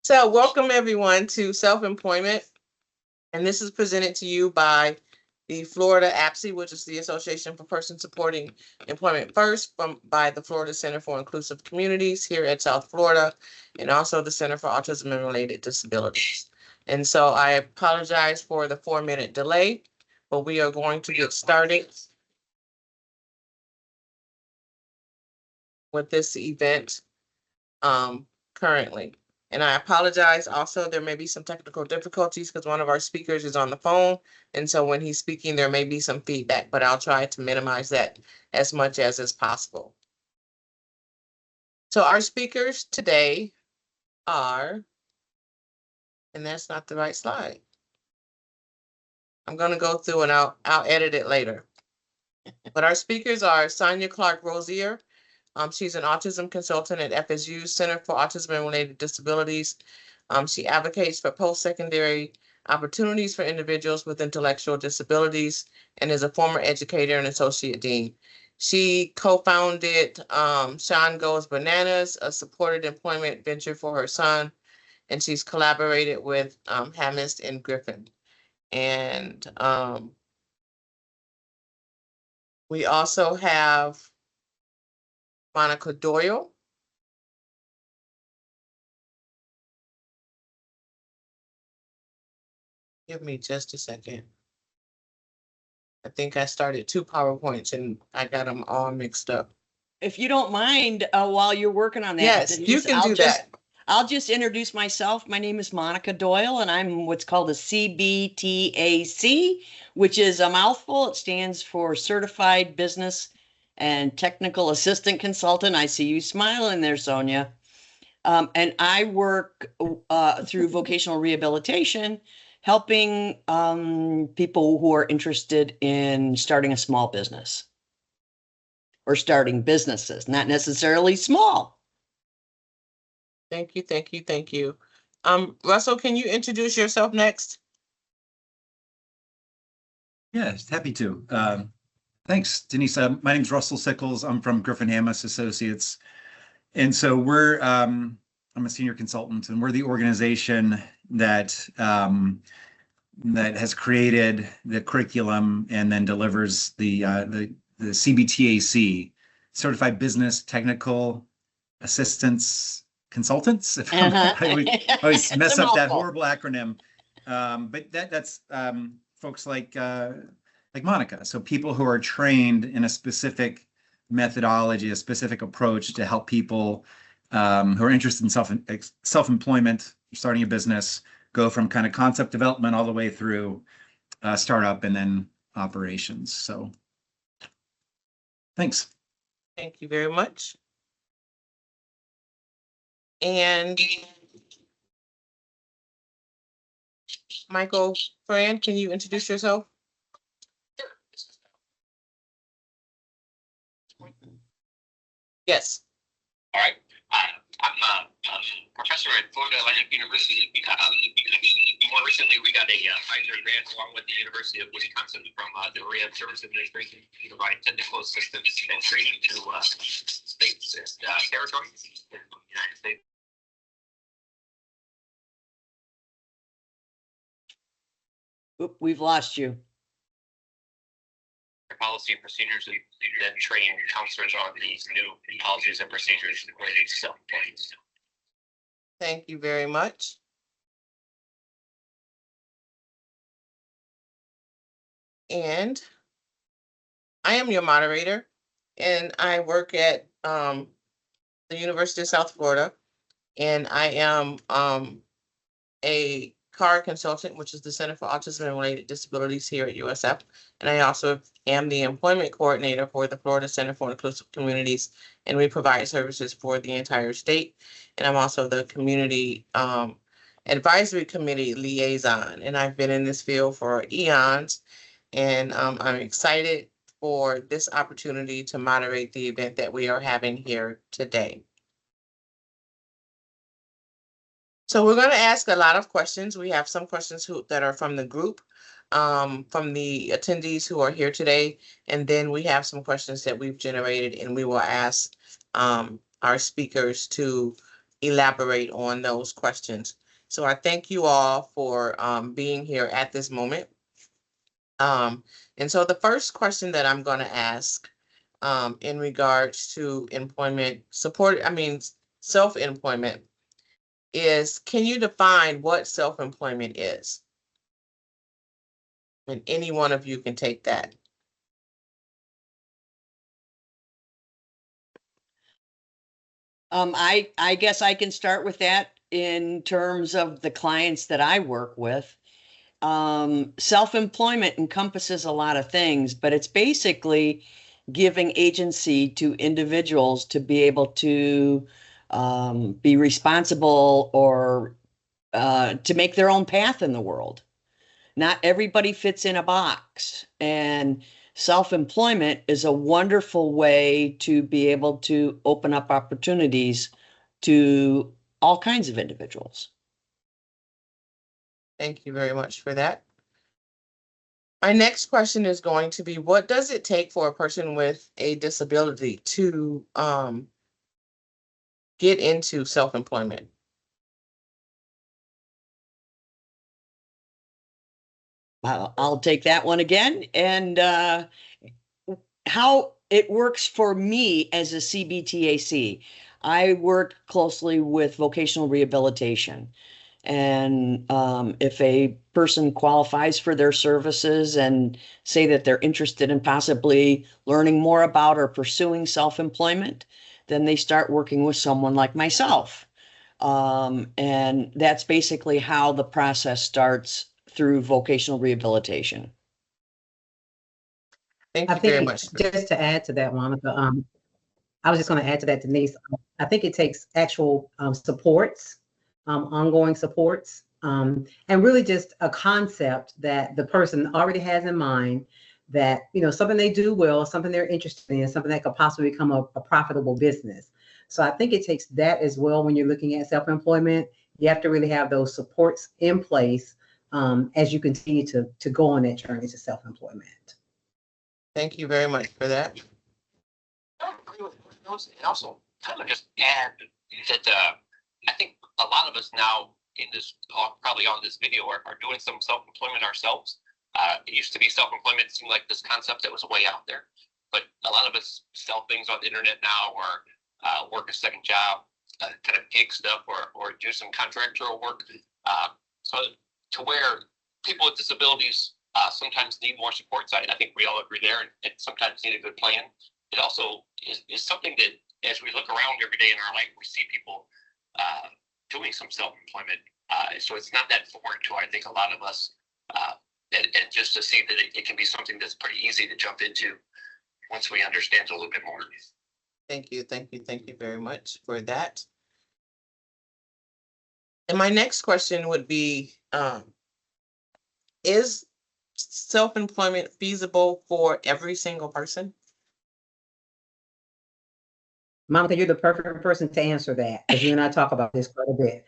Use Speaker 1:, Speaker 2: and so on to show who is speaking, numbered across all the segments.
Speaker 1: So welcome everyone to self-employment. And this is presented to you by the Florida APSE, which is the Association for Persons Supporting Employment First, by the Florida Center for Inclusive Communities here at South Florida, and also the Center for Autism and Related Disabilities. And so I apologize for the 4-minute delay, but we are going to get started with this event currently. And I apologize also, there may be some technical difficulties because one of our speakers is on the phone. And so when he's speaking, there may be some feedback, but I'll try to minimize that as much as is possible. So our speakers today are, and that's not the right slide. I'm going to go through and I'll edit it later. But our speakers are Sonia Clark-Rosier. She's an autism consultant at FSU Center for Autism and Related Disabilities. She advocates for post-secondary opportunities for individuals with intellectual disabilities and is a former educator and associate dean. She co-founded Sean Goes Bananas, a supported employment venture for her son, and she's collaborated with Hamist and Griffin. And we also have Monica Doyle. Give me just a second. I think I started 2 PowerPoints and I got them all mixed up.
Speaker 2: If you don't mind, while you're working on that,
Speaker 1: yes,
Speaker 2: Denise,
Speaker 1: you can do that.
Speaker 2: I'll just introduce myself. My name is Monica Doyle, and I'm what's called a CBTAC, which is a mouthful. It stands for Certified Business and Technical Assistant Consultant. I see you smiling there, Sonia. And I work through vocational rehabilitation, helping people who are interested in starting a small business or starting businesses, not necessarily small.
Speaker 1: Thank you, thank you, thank you. Russell, can you introduce yourself next?
Speaker 3: Yes, happy to. Thanks, Denise. My name is Russell Sickles. I'm from Griffin Hamist Associates. And so we're, I'm a senior consultant, and we're the organization that that has created the curriculum and then delivers the CBTAC, Certified Business Technical Assistance Consultants. If I always mess up that horrible acronym. But that's folks like Monica. So people who are trained in a specific methodology, a specific approach to help people who are interested in self-employment, starting a business, go from kind of concept development all the way through startup and then operations. So thanks.
Speaker 1: Thank you very much. And Michael Fran, can you introduce yourself? Yes.
Speaker 4: All right. I'm a professor at Florida Atlantic University. More recently, we got a Pfizer grant along with the University of Wisconsin from the Rehab Service Administration to provide technical assistance and training to states and territories in the United States.
Speaker 2: Oop, we've lost you.
Speaker 4: Policy and procedures, and then train counselors on these new policies and procedures related to self-employment.
Speaker 1: Thank you very much. And I am your moderator, and I work at the University of South Florida, and I am a CAR consultant, which is the Center for Autism and Related Disabilities here at USF. And I also am the employment coordinator for the Florida Center for Inclusive Communities, and we provide services for the entire state. And I'm also the community advisory committee liaison, and I've been in this field for eons. And I'm excited for this opportunity to moderate the event that we are having here today. So we're going to ask a lot of questions. We have some questions that are from the group, from the attendees who are here today. And then we have some questions that we've generated, and we will ask our speakers to elaborate on those questions. So I thank you all for being here at this moment. And so the first question that I'm going to ask in regards to employment support, self-employment, is can you define what self-employment is? And any one of you can take that.
Speaker 2: I guess I can start with that in terms of the clients that I work with. Self-employment encompasses a lot of things, but it's basically giving agency to individuals to be able to be responsible or to make their own path in the world. Not everybody fits in a box, and self-employment is a wonderful way to be able to open up opportunities to all kinds of individuals.
Speaker 1: Thank you very much for that. My next question is going to be, what does it take for a person with a disability to get into self-employment?
Speaker 2: I'll take that one again. And how it works for me as a CBTAC, I work closely with vocational rehabilitation. And if a person qualifies for their services and say that they're interested in possibly learning more about or pursuing self-employment, then they start working with someone like myself. And that's basically how the process starts through vocational rehabilitation.
Speaker 1: Thank
Speaker 5: I
Speaker 1: you very
Speaker 5: think
Speaker 1: much.
Speaker 5: just to add to that, Monica, I was just going to add to that, Denise. I think it takes actual supports, ongoing supports, and really just a concept that the person already has in mind that, something they do well, something they're interested in, something that could possibly become a profitable business. So I think it takes that as well when you're looking at self-employment. You have to really have those supports in place as you continue to go on that journey to self-employment.
Speaker 1: Thank you very much for that.
Speaker 4: I agree with those, and also kind of just add that I think a lot of us now in this, probably on this video, are doing some self-employment ourselves. It used to be self-employment seemed like this concept that was way out there, but a lot of us sell things on the internet now, or work a second job, kind of gig stuff, or do some contractual work. So to where people with disabilities sometimes need more support. So I think we all agree there, and sometimes need a good plan. It also is something that, as we look around every day in our life, we see people doing some self-employment. So it's not that foreign to, I think, a lot of us. And just to see that it can be something that's pretty easy to jump into once we understand a little bit more.
Speaker 1: Thank you very much for that. And my next question would be, is self-employment feasible for every single person?
Speaker 5: Monica, you're the perfect person to answer that, because you and I talk about this quite a bit.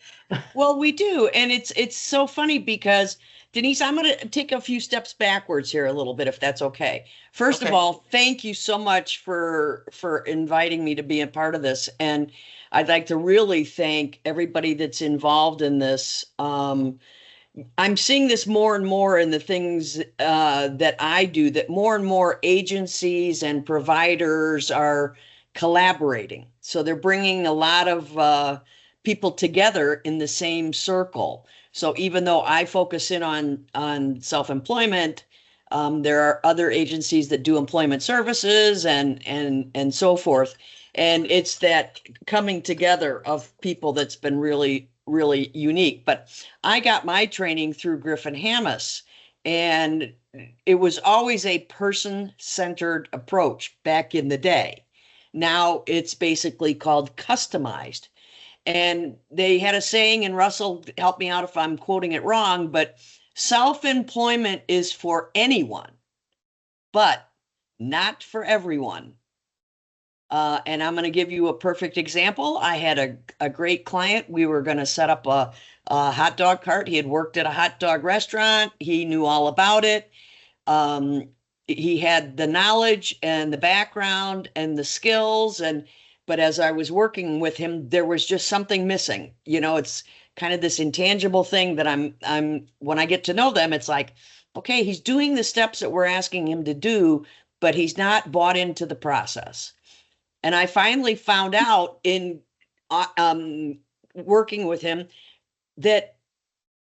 Speaker 2: Well, we do. And it's so funny because, Denise, I'm going to take a few steps backwards here a little bit, if that's okay. First of all, thank you so much for inviting me to be a part of this. And I'd like to really thank everybody that's involved in this. I'm seeing this more and more in the things that I do, that more and more agencies and providers are collaborating. So they're bringing a lot of people together in the same circle. So even though I focus in on self-employment, there are other agencies that do employment services and so forth. And it's that coming together of people that's been really, really unique. But I got my training through Griffin Hammes, and it was always a person-centered approach back in the day. Now it's basically called customized. And they had a saying, and Russell, help me out if I'm quoting it wrong, but self-employment is for anyone, but not for everyone. And I'm going to give you a perfect example. I had a great client. We were going to set up a hot dog cart. He had worked at a hot dog restaurant. He knew all about it. He had the knowledge and the background and the skills, but as I was working with him, there was just something missing. It's kind of this intangible thing that I'm when I get to know them, it's like, okay, he's doing the steps that we're asking him to do, but he's not bought into the process. And I finally found out in working with him that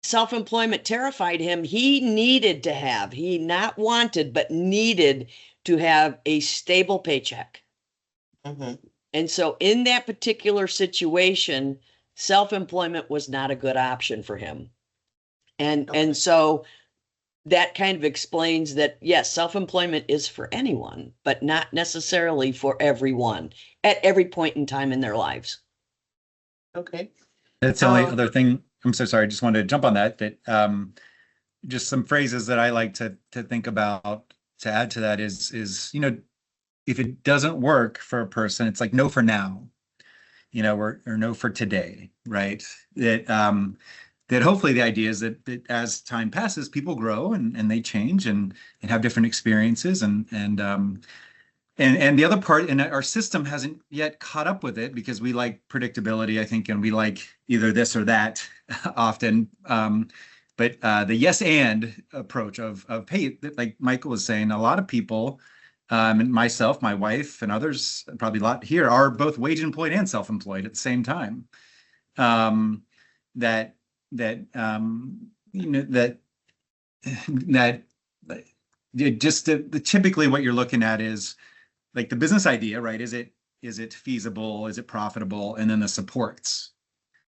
Speaker 2: self-employment terrified him. He not wanted, but needed to have a stable paycheck.
Speaker 1: Mm-hmm.
Speaker 2: And so in that particular situation, self-employment was not a good option for him. And so that kind of explains that, yes, self-employment is for anyone, but not necessarily for everyone at every point in time in their lives.
Speaker 1: Okay.
Speaker 3: That's the only other thing. I'm so sorry. I just wanted to jump on that. Just some phrases that I like to think about to add to that is if it doesn't work for a person, it's like no for now, or no for today, right? That hopefully the idea is that as time passes, people grow and they change and have different experiences and the other part, and our system hasn't yet caught up with it because we like predictability, I think, and we like either this or that often. But the yes and approach of hey, like Michael was saying, a lot of people, and myself, my wife, and others, probably a lot here, are both wage employed and self-employed at the same time. That just typically what you're looking at is like the business idea, right? Is it feasible? Is it profitable? And then the supports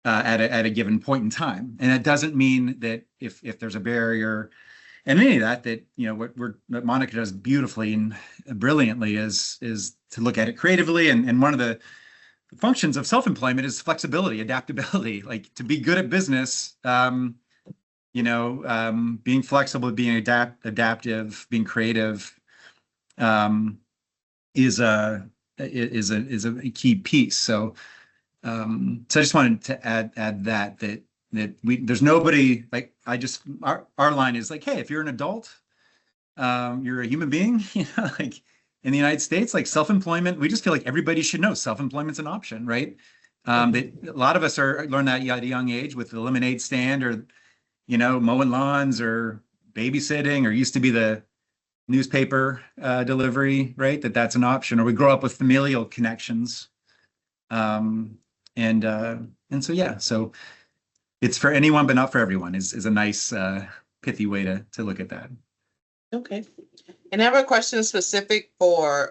Speaker 3: at a given point in time. And that doesn't mean that if there's a barrier and any of that what Monica does beautifully and brilliantly is to look at it creatively. And one of the functions of self-employment is flexibility, adaptability, like to be good at business, being flexible, being adaptive, being creative, is a key piece. So I just wanted to add that there's nobody like our line is like, hey, if you're an adult, you're a human being, like in the United States, like self-employment, we just feel like everybody should know self-employment's an option, right? A lot of us learn that at a young age with the lemonade stand or mowing lawns or babysitting, or used to be the newspaper delivery, right? That's an option, or we grow up with familial connections. And so, yeah, so it's for anyone, but not for everyone is a nice pithy way to look at that.
Speaker 1: Okay. And I have a question specific for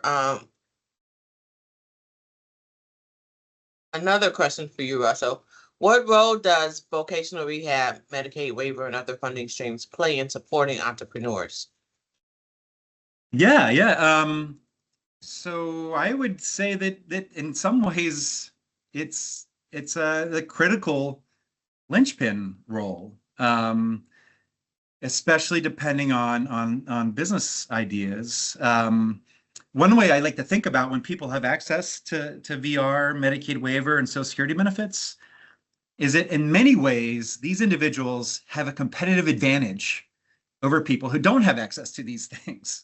Speaker 1: another question for you, Russell. What role does vocational rehab, Medicaid waiver, and other funding streams play in supporting entrepreneurs?
Speaker 3: Yeah. So I would say that in some ways it's the critical linchpin role, especially depending on business ideas. One way I like to think about when people have access to VR, Medicaid waiver, and Social Security benefits is that in many ways, these individuals have a competitive advantage over people who don't have access to these things.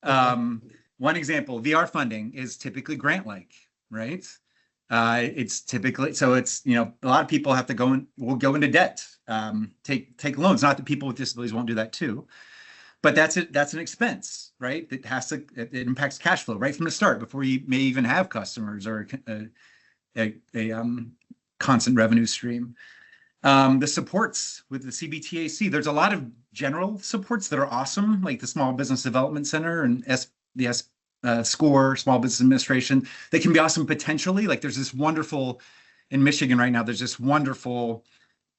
Speaker 3: One example, VR funding is typically grant-like, right? It's typically, so it's, a lot of people have to will go into debt, take loans. Not that people with disabilities won't do that too, but that's an expense, right? It impacts cash flow right from the start before you may even have customers or a constant revenue stream. The supports with the CBTAC, there's a lot of general supports that are awesome, like the Small Business Development Center and the SCORE, Small Business Administration. They can be awesome potentially. Like there's this wonderful, in Michigan right now, there's this wonderful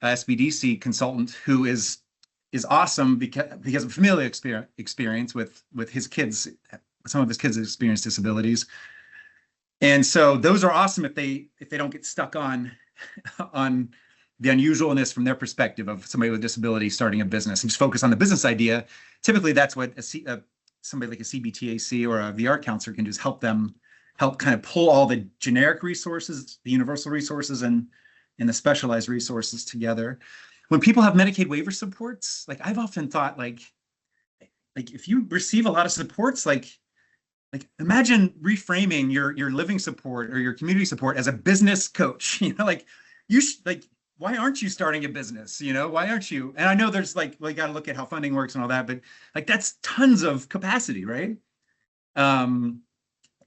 Speaker 3: SBDC consultant who is awesome because of familial experience with his kids. Some of his kids experience disabilities. And so those are awesome if they don't get stuck on the unusualness from their perspective of somebody with disability starting a business and just focus on the business idea. Typically, that's what somebody like a CBTAC or a VR counselor can do, is help kind of pull all the generic resources, the universal resources, and the specialized resources together. When people have Medicaid waiver supports, like I've often thought, like if you receive a lot of supports, like like imagine reframing your living support or your community support as a business coach. Like like why aren't you starting a business? Why aren't you? And I know there's like, well, you got to look at how funding works and all that, but like that's tons of capacity, right? And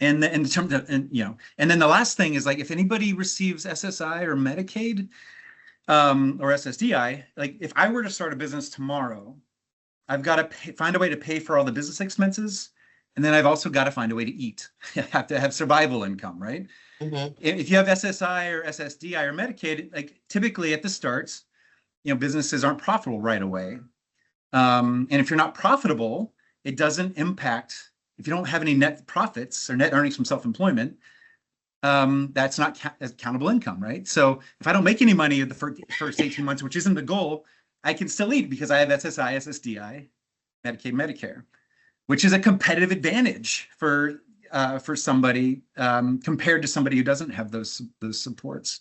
Speaker 3: in terms of, and then the last thing is like, if anybody receives SSI or Medicaid, or SSDI, like if I were to start a business tomorrow, I've got to find a way to pay for all the business expenses. And then I've also got to find a way to eat. I have to have survival income, right? If you have SSI or SSDI or Medicaid, like typically at the start, businesses aren't profitable right away. And if you're not profitable, it doesn't impact, if you don't have any net profits or net earnings from self-employment, that's not accountable income, right? So if I don't make any money in the first 18 months, which isn't the goal, I can still eat because I have SSI, SSDI, Medicaid, Medicare, which is a competitive advantage for somebody compared to somebody who doesn't have those supports.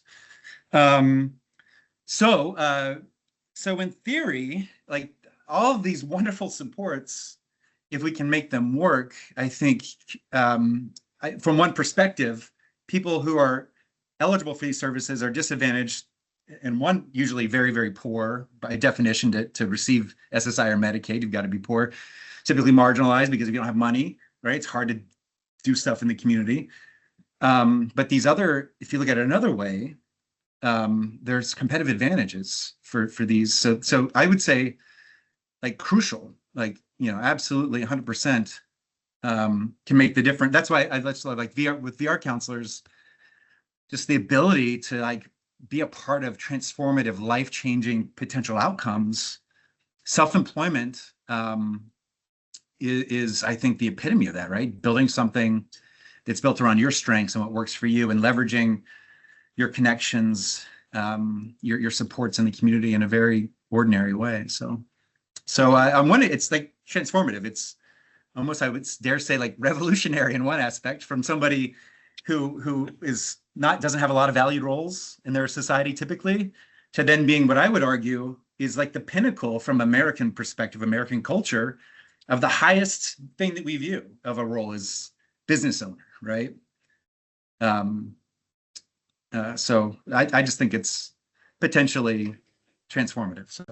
Speaker 3: So in theory, like all of these wonderful supports, if we can make them work, I think from one perspective, people who are eligible for these services are disadvantaged, and one, usually very, very poor by definition to receive SSI or Medicaid. You've got to be poor, typically marginalized because if you don't have money, right, it's hard to do stuff in the community. But these other, if you look at it another way, there's competitive advantages for these. So I would say like crucial, like, absolutely 100%. Can make the difference. That's why I like VR with VR counselors, just the ability to like be a part of transformative, life-changing potential outcomes. Self-employment is, I think, the epitome of that, right? Building something that's built around your strengths and what works for you, and leveraging your connections, your supports in the community in a very ordinary way. So I'm wondering, it's like transformative. It's almost, I would dare say, like revolutionary in one aspect, from somebody who is doesn't have a lot of valued roles in their society typically, to then being what I would argue is like the pinnacle from American perspective, American culture, of the highest thing that we view of a role is business owner, right? So I just think it's potentially transformative. So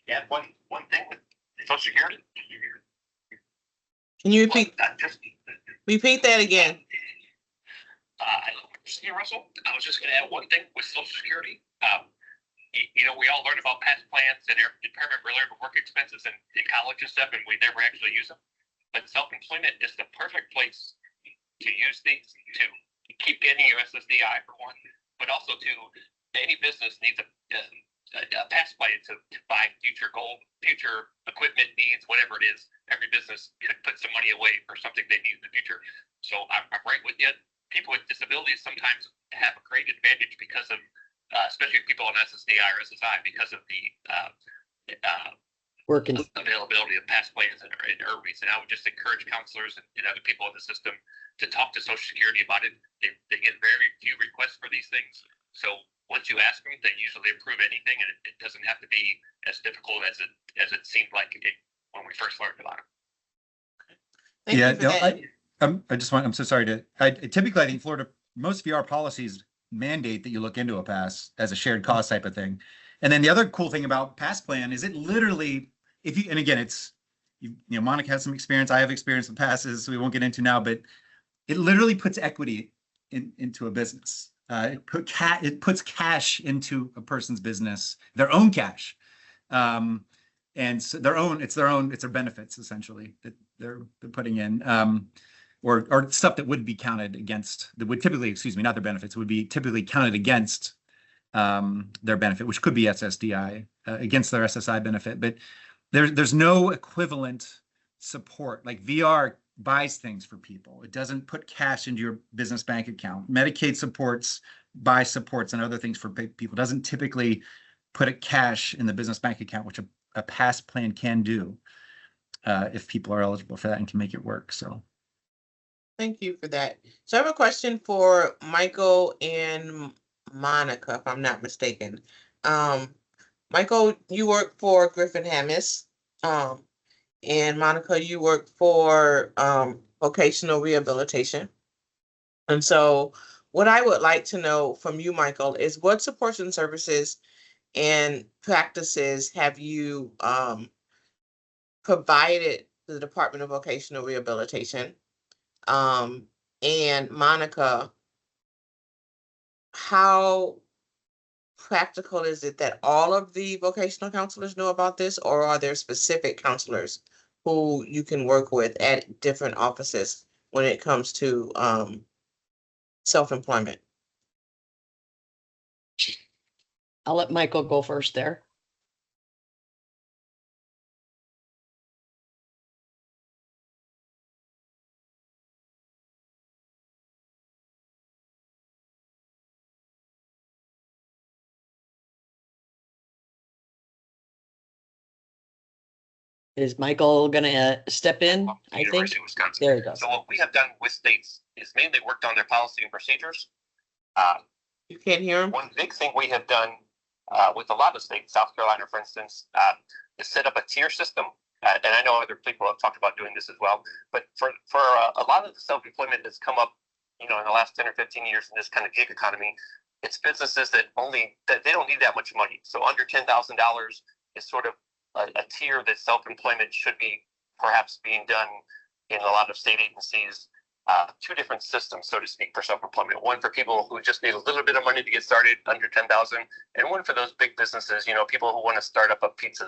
Speaker 4: yeah, one thing with Social Security.
Speaker 1: Can you repeat that again?
Speaker 4: Russell, I was just going to add one thing with Social Security. We all learned about past plans and impairment related work expenses in college and stuff, and we never actually use them. But self-employment is the perfect place to use these to keep getting your SSDI for one, but also to any business needs a past plan to buy future equipment needs, whatever it is. Every business could put some money away for something they need in the future. So I'm right with you. People with disabilities sometimes have a great advantage because of, especially people on SSDI or SSI, because of the
Speaker 2: working
Speaker 4: availability of past plans and IRBs. And I would just encourage counselors and other people in the system to talk to Social Security about it. They get very few requests for these things. So once you ask them, they usually approve anything, and it doesn't have to be as difficult as it seemed like it when we first learned about it.
Speaker 1: Thank you for that.
Speaker 3: I'm so sorry typically I think Florida, most VR policies mandate that you look into a pass as a shared cost type of thing. And then the other cool thing about pass plan is it literally, and again, it's, Monica has some experience, I have experience with passes, so we won't get into now, but it literally puts equity into a business. It puts cash into a person's business, their own cash. And so it's their benefits essentially that they're putting in, or stuff that would be counted against, that would typically, not their benefits, would be typically counted against their benefit, which could be SSDI against their SSI benefit. But there's no equivalent support. Like VR buys things for people. It doesn't put cash into your business bank account. Medicaid supports, buy supports and other things for people. It doesn't typically put a cash in the business bank account, which a past plan can do if people are eligible for that and can make it work. So
Speaker 1: thank you for that. So I have a question for Michael and Monica, if I'm not mistaken. Michael, you work for Griffin Hammis. And Monica, you work for vocational rehabilitation. And so what I would like to know from you, Michael, is what supports and services and practices have you provided to the Department of Vocational Rehabilitation? And Monica, how practical is it that all of the vocational counselors know about this, or are there specific counselors who you can work with at different offices when it comes to self-employment?
Speaker 2: I'll let Michael go first there. Is Michael gonna step in? I think.
Speaker 4: University of Wisconsin.
Speaker 2: There he goes.
Speaker 4: So what we have done with states is mainly worked on their policy and procedures.
Speaker 1: You can't hear him?
Speaker 4: One big thing we have done with a lot of states, South Carolina, for instance, is set up a tier system. And I know other people have talked about doing this as well. But for a lot of the self-employment that's come up, in the last 10 or 15 years in this kind of gig economy, it's businesses that they don't need that much money. So under $10,000 is sort of a tier that self-employment should be perhaps being done in a lot of state agencies. Two different systems, so to speak, for self-employment. One for people who just need a little bit of money to get started under 10,000, and one for those big businesses, people who want to start up a pizza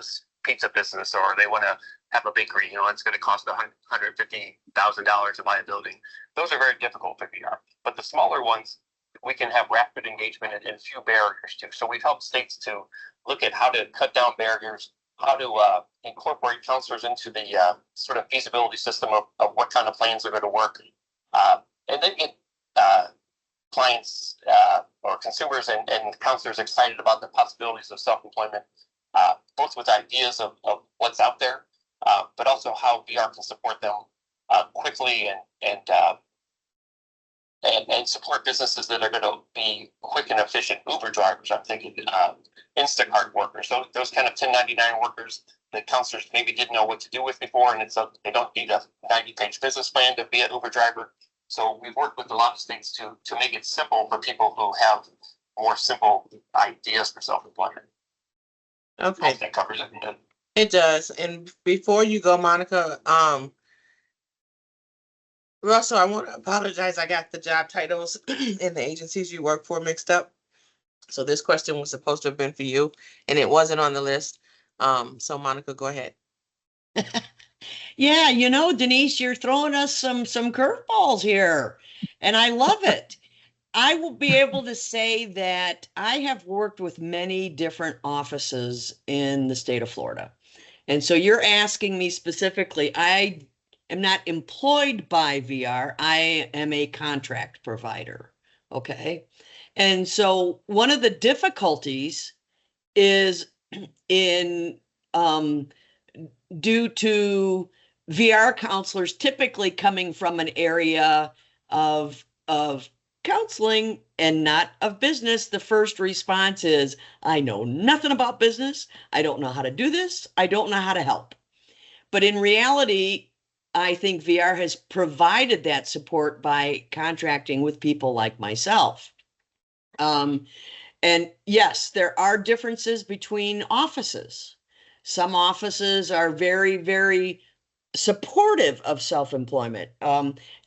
Speaker 4: business, or they want to have a bakery, it's going to cost $150,000 to buy a building. Those are very difficult for VR. But the smaller ones, we can have rapid engagement and few barriers to. So we've helped states to look at how to cut down barriers, how to incorporate counselors into the sort of feasibility system of what kind of plans are going to work. And then get clients or consumers and counselors excited about the possibilities of self-employment, both with ideas of what's out there, but also how VR can support them quickly and support businesses that are going to be quick and efficient. Uber drivers, I'm thinking, Instacart workers, those kind of 1099 workers that counselors maybe didn't know what to do with before, and they don't need a 90-page business plan to be an Uber driver. So we've worked with a lot of states to make it simple for people who have more simple ideas for self-employment.
Speaker 1: Okay.
Speaker 4: That covers it.
Speaker 1: It does. And before you go, Monica, Russell, I want to apologize. I got the job titles in the agencies you work for mixed up. So this question was supposed to have been for you, and it wasn't on the list. So Monica, go ahead.
Speaker 2: Yeah, Denise, you're throwing us some curveballs here, and I love it. I will be able to say that I have worked with many different offices in the state of Florida. And so you're asking me specifically, I am not employed by VR. I am a contract provider. Okay. And so one of the difficulties is in due to VR counselors typically coming from an area of counseling and not of business. The first response is, I know nothing about business. I don't know how to do this. I don't know how to help. But in reality, I think VR has provided that support by contracting with people like myself. And yes, there are differences between offices. Some offices are very, very supportive of self-employment.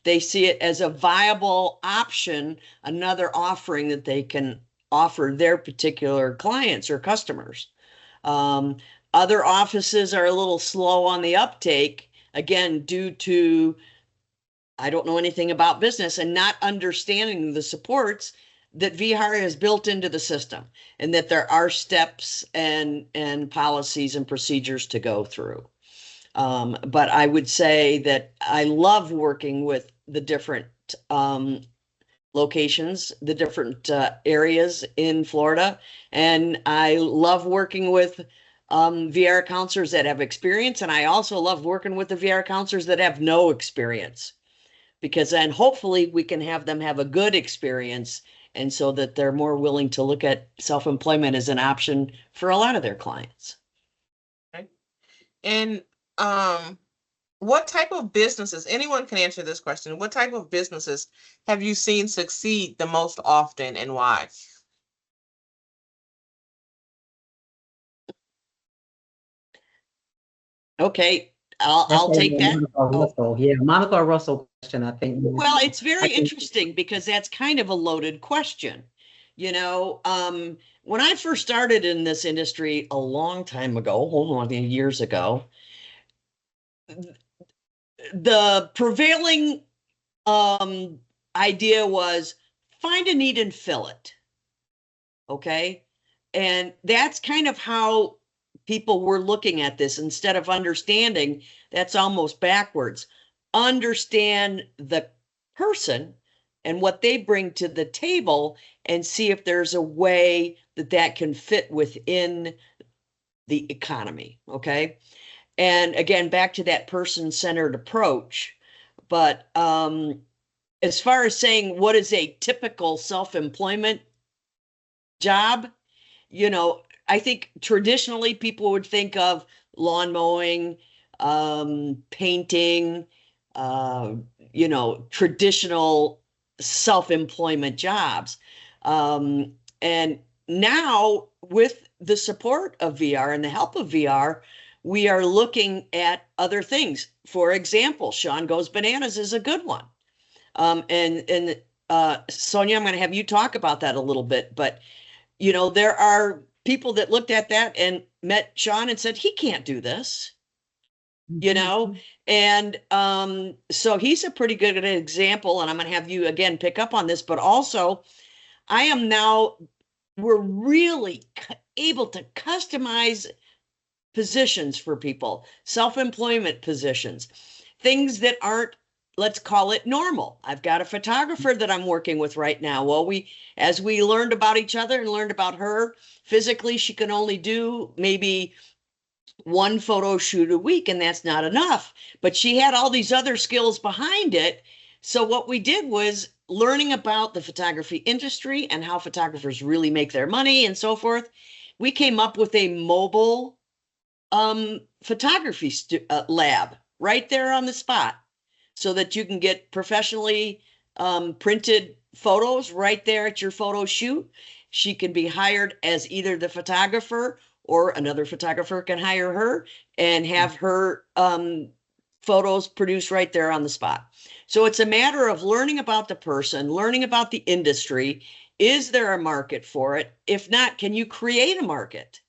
Speaker 2: They see it as a viable option, another offering that they can offer their particular clients or customers. Other offices are a little slow on the uptake, again, due to, I don't know anything about business and not understanding the supports that VR has built into the system, and that there are steps and policies and procedures to go through. But I would say that I love working with the different locations, the different areas in Florida. And I love working with VR counselors that have experience. And I also love working with the VR counselors that have no experience, because then hopefully we can have them have a good experience, and so that they're more willing to look at self-employment as an option for a lot of their clients.
Speaker 1: Okay. And what type of businesses, anyone can answer this question, what type of businesses have you seen succeed the most often and why?
Speaker 2: Okay, I'll take that.
Speaker 5: Yeah, Monica Russell question, I think.
Speaker 2: Well, it's very interesting because that's kind of a loaded question. You know, when I first started in this industry a long time ago, hold on, years ago, the prevailing idea was find a need and fill it. Okay. And that's kind of how people were looking at this. Instead of understanding, that's almost backwards. Understand the person and what they bring to the table and see if there's a way that that can fit within the economy. Okay. And again, back to that person-centered approach. But as far as saying what is a typical self-employment job, you know, I think traditionally people would think of lawn mowing, painting, you know, traditional self-employment jobs. And now with the support of VR and the help of VR, we are looking at other things. For example, Sean Goes Bananas is a good one. And Sonia, I'm going to have you talk about that a little bit, but you know, there are people that looked at that and met Sean and said, he can't do this, you know? And so he's a pretty good example, and I'm going to have you again pick up on this, but also I am now, we're really able to customize positions for people, self-employment positions, things that aren't, let's call it normal. I've got a photographer that I'm working with right now. Well, as we learned about each other and learned about her, physically, she can only do maybe one photo shoot a week, and that's not enough. But she had all these other skills behind it. So what we did was learning about the photography industry and how photographers really make their money and so forth. We came up with a mobile photography lab right there on the spot, so that you can get professionally printed photos right there at your photo shoot. She can be hired as either the photographer or another photographer can hire her and have her photos produced right there on the spot. So it's a matter of learning about the person, learning about the industry. Is there a market for it? If not, can you create a market?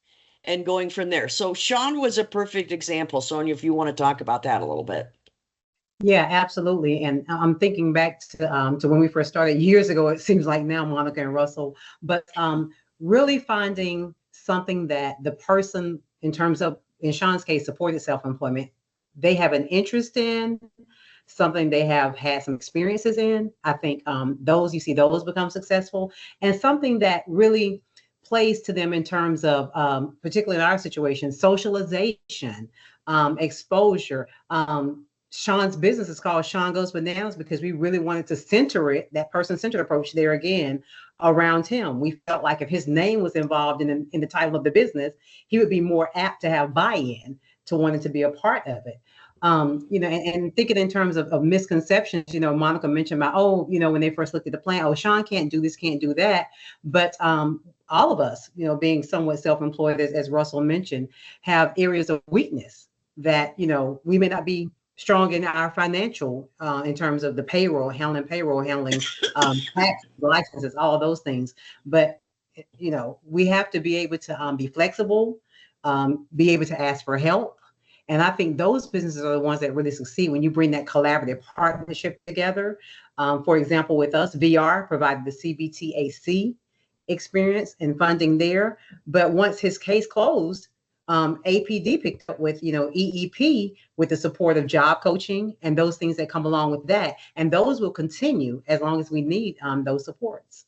Speaker 2: And going from there. So Sean was a perfect example. Sonia, if you want to talk about that a little bit.
Speaker 5: Yeah, absolutely. And I'm thinking back to when we first started years ago. It seems like now, Monica and Russell, but really finding something that the person, in terms of, in Sean's case, supported self-employment, they have an interest in, something they have had some experiences in. I think those become successful, and something that really plays to them in terms of, particularly in our situation, socialization, exposure. Sean's business is called Sean Goes Bananas because we really wanted to center it, that person-centered approach there again, around him. We felt like if his name was involved in the title of the business, he would be more apt to have buy-in to wanting to be a part of it. You know, and thinking in terms of misconceptions, you know, Monica mentioned about, oh, you know, when they first looked at the plan, oh, Sean can't do this, can't do that. But all of us, you know, being somewhat self-employed, as Russell mentioned, have areas of weakness that, you know, we may not be strong in our financial, in terms of the handling tax, licenses, all of those things. But, you know, we have to be able to be flexible, be able to ask for help. And I think those businesses are the ones that really succeed when you bring that collaborative partnership together. For example, with us, VR provided the CBTAC experience and funding there. But once his case closed, APD picked up with, you know, EEP with the support of job coaching and those things that come along with that. And those will continue as long as we need those supports.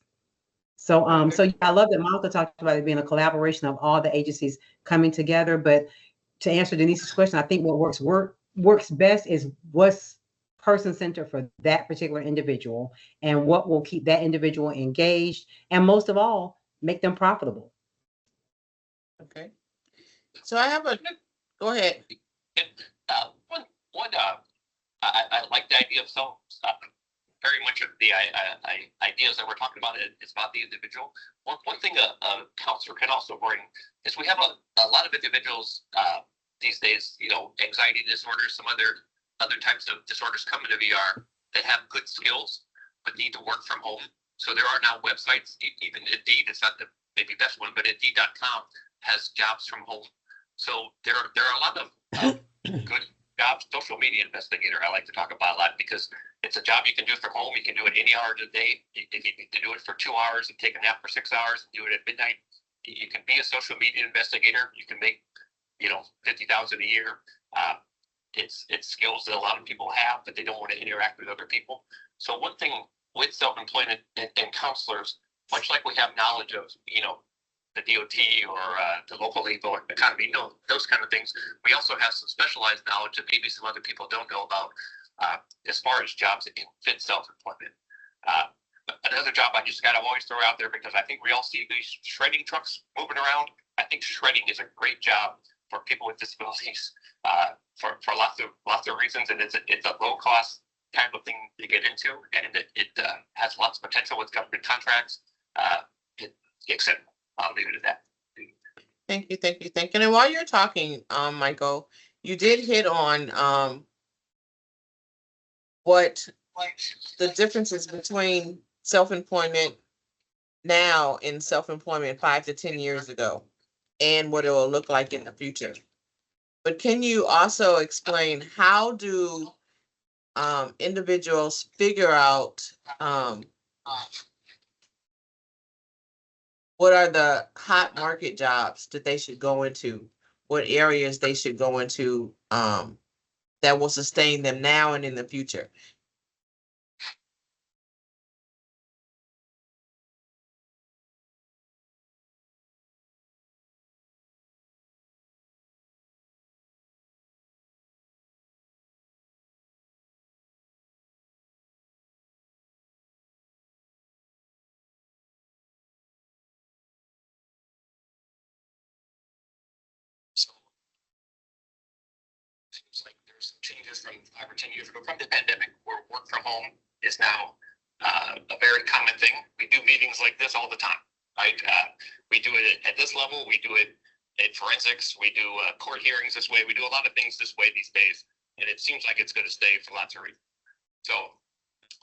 Speaker 5: So, yeah, I love that Monica talked about it being a collaboration of all the agencies coming together. But to answer Denise's question, I think what works best is what's person-centered for that particular individual and what will keep that individual engaged, and most of all, make them profitable.
Speaker 1: Okay. So I have go ahead.
Speaker 4: One, I like the idea of very much of the ideas that we're talking about is about the individual. One thing a counselor can also bring is we have a lot of individuals these days, anxiety disorders, some other types of disorders come into VR that have good skills but need to work from home. So there are now websites, even Indeed, it's not the maybe best one, but Indeed.com has jobs from home. So there are a lot of good jobs. Social media investigator I like to talk about a lot because it's a job you can do from home. You can do it any hour of the day. If you need to do it for 2 hours and take a nap for 6 hours and do it at midnight, you can be a social media investigator. You can make, $50,000 a year. It's skills that a lot of people have, but they don't want to interact with other people. So one thing with self-employment and counselors, much like we have knowledge of, the DOT or the local legal economy, those kind of things, we also have some specialized knowledge that maybe some other people don't know about as far as jobs that can fit self-employment. Another job I just got to always throw out there because I think we all see these shredding trucks moving around. I think shredding is a great job for people with disabilities for lots of reasons, and it's a low cost type of thing to get into, and it has lots of potential with government contracts. Except I'll leave it at that.
Speaker 1: Thank you. And while you're talking, Michael, you did hit on what the differences between self-employment now and self-employment 5 to 10 years ago, and what it will look like in the future. But can you also explain how do individuals figure out what are the hot market jobs that they should go into, what areas they should go into that will sustain them now and in the future?
Speaker 4: So it seems like there's some changes from 5 or 10 years ago from the pandemic where work from home is now a very common thing. We do meetings like this all the time, right? We do it at this level. We do it in forensics. We do court hearings this way. We do a lot of things this way these days, and it seems like it's going to stay for lots of reasons. So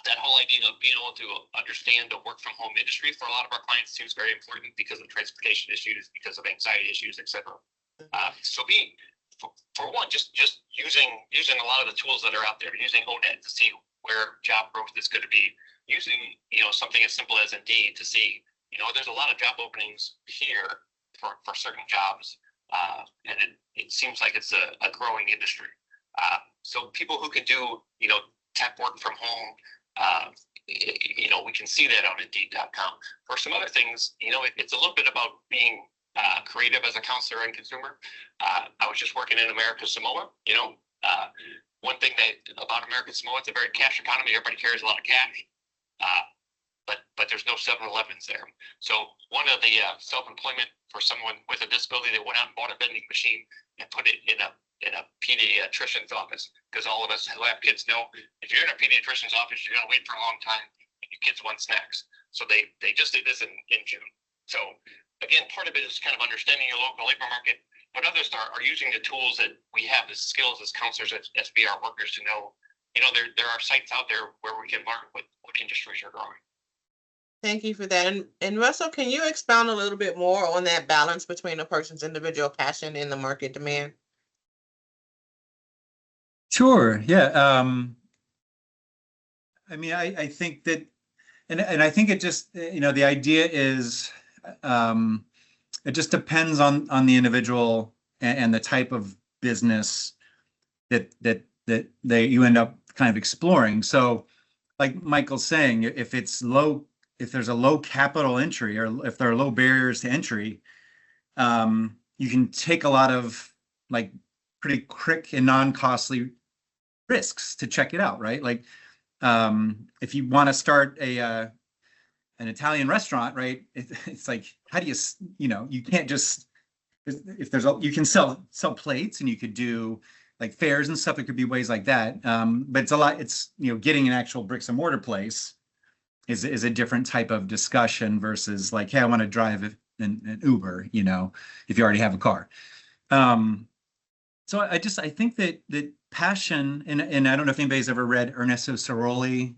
Speaker 4: that whole idea of being able to understand the work from home industry for a lot of our clients seems very important because of transportation issues, because of anxiety issues, etc. So being for one, just using a lot of the tools that are out there, using ONET to see where job growth is going to be, using something as simple as Indeed to see there's a lot of job openings here for certain jobs, and it seems like it's a growing industry. So people who can do tech work from home, we can see that on Indeed.com. For some other things, it's a little bit about being creative as a counselor and consumer. I was just working in America Samoa. One thing about American Samoa, it's a very cash economy. Everybody carries a lot of cash, but there's no 7-Elevens there. So one of the self-employment for someone with a disability, they went out and bought a vending machine and put it in a pediatrician's office, because all of us who have kids know if you're in a pediatrician's office, you're going to wait for a long time and your kids want snacks. So they just did this in June. So again, part of it is kind of understanding your local labor market, but others are using the tools that we have as skills as counselors, as VR workers to know, there are sites out there where we can learn what industries are growing.
Speaker 1: Thank you for that. And Russell, can you expound a little bit more on that balance between a person's individual passion and the market demand?
Speaker 3: Sure. Yeah. I mean, I think that, and I think it just, the idea is, it just depends on the individual and the type of business that you end up kind of exploring. So like Michael's saying, if there's a low capital entry, or if there are low barriers to entry, you can take a lot of like pretty quick and non-costly risks to check it out, right? Like if you want to start an Italian restaurant, right? It's like, how do you can't just, you can sell plates, and you could do like fairs and stuff. There could be ways like that. But it's a lot, it's, getting an actual bricks and mortar place is a different type of discussion versus like, hey, I want to drive an Uber, if you already have a car. So I think that passion, and I don't know if anybody's ever read Ernesto Ceroli,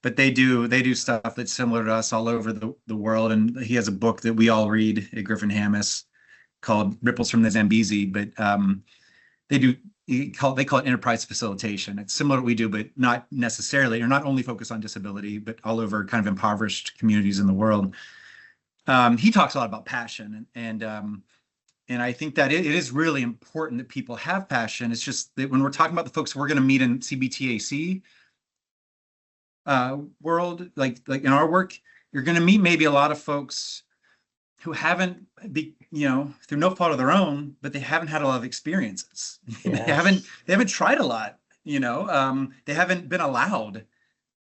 Speaker 3: but they do stuff that's similar to us all over the world. And he has a book that we all read at Griffin Hammis called Ripples from the Zambezi. But they call it enterprise facilitation. It's similar to what we do, but not necessarily, or not only focused on disability, but all over kind of impoverished communities in the world. He talks a lot about passion, and I think that it is really important that people have passion. It's just that when we're talking about the folks we're going to meet in CBTAC world, like in our work, you're going to meet maybe a lot of folks who haven't, through no fault of their own, but they haven't had a lot of experiences.
Speaker 2: Yes.
Speaker 3: They haven't tried a lot. They haven't been allowed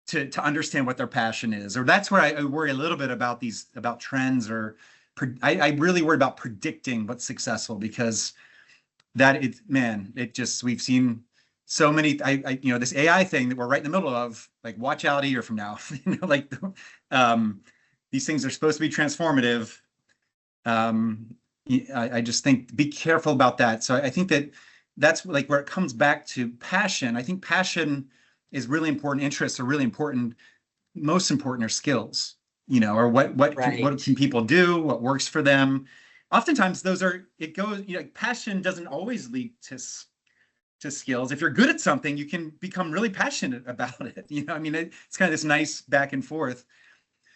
Speaker 3: to understand what their passion is. Or that's where I worry a little bit about trends, or I really worry about predicting what's successful, because we've seen so many, this AI thing that we're right in the middle of, like, watch out a year from now, these things are supposed to be transformative. I just think be careful about that. So I think that's like where it comes back to passion. I think passion is really important. Interests are really important. Most important are skills, or what
Speaker 2: Right.
Speaker 3: what can people do? What works for them? Oftentimes passion doesn't always lead to skills. If you're good at something, you can become really passionate about it. It's kind of this nice back and forth.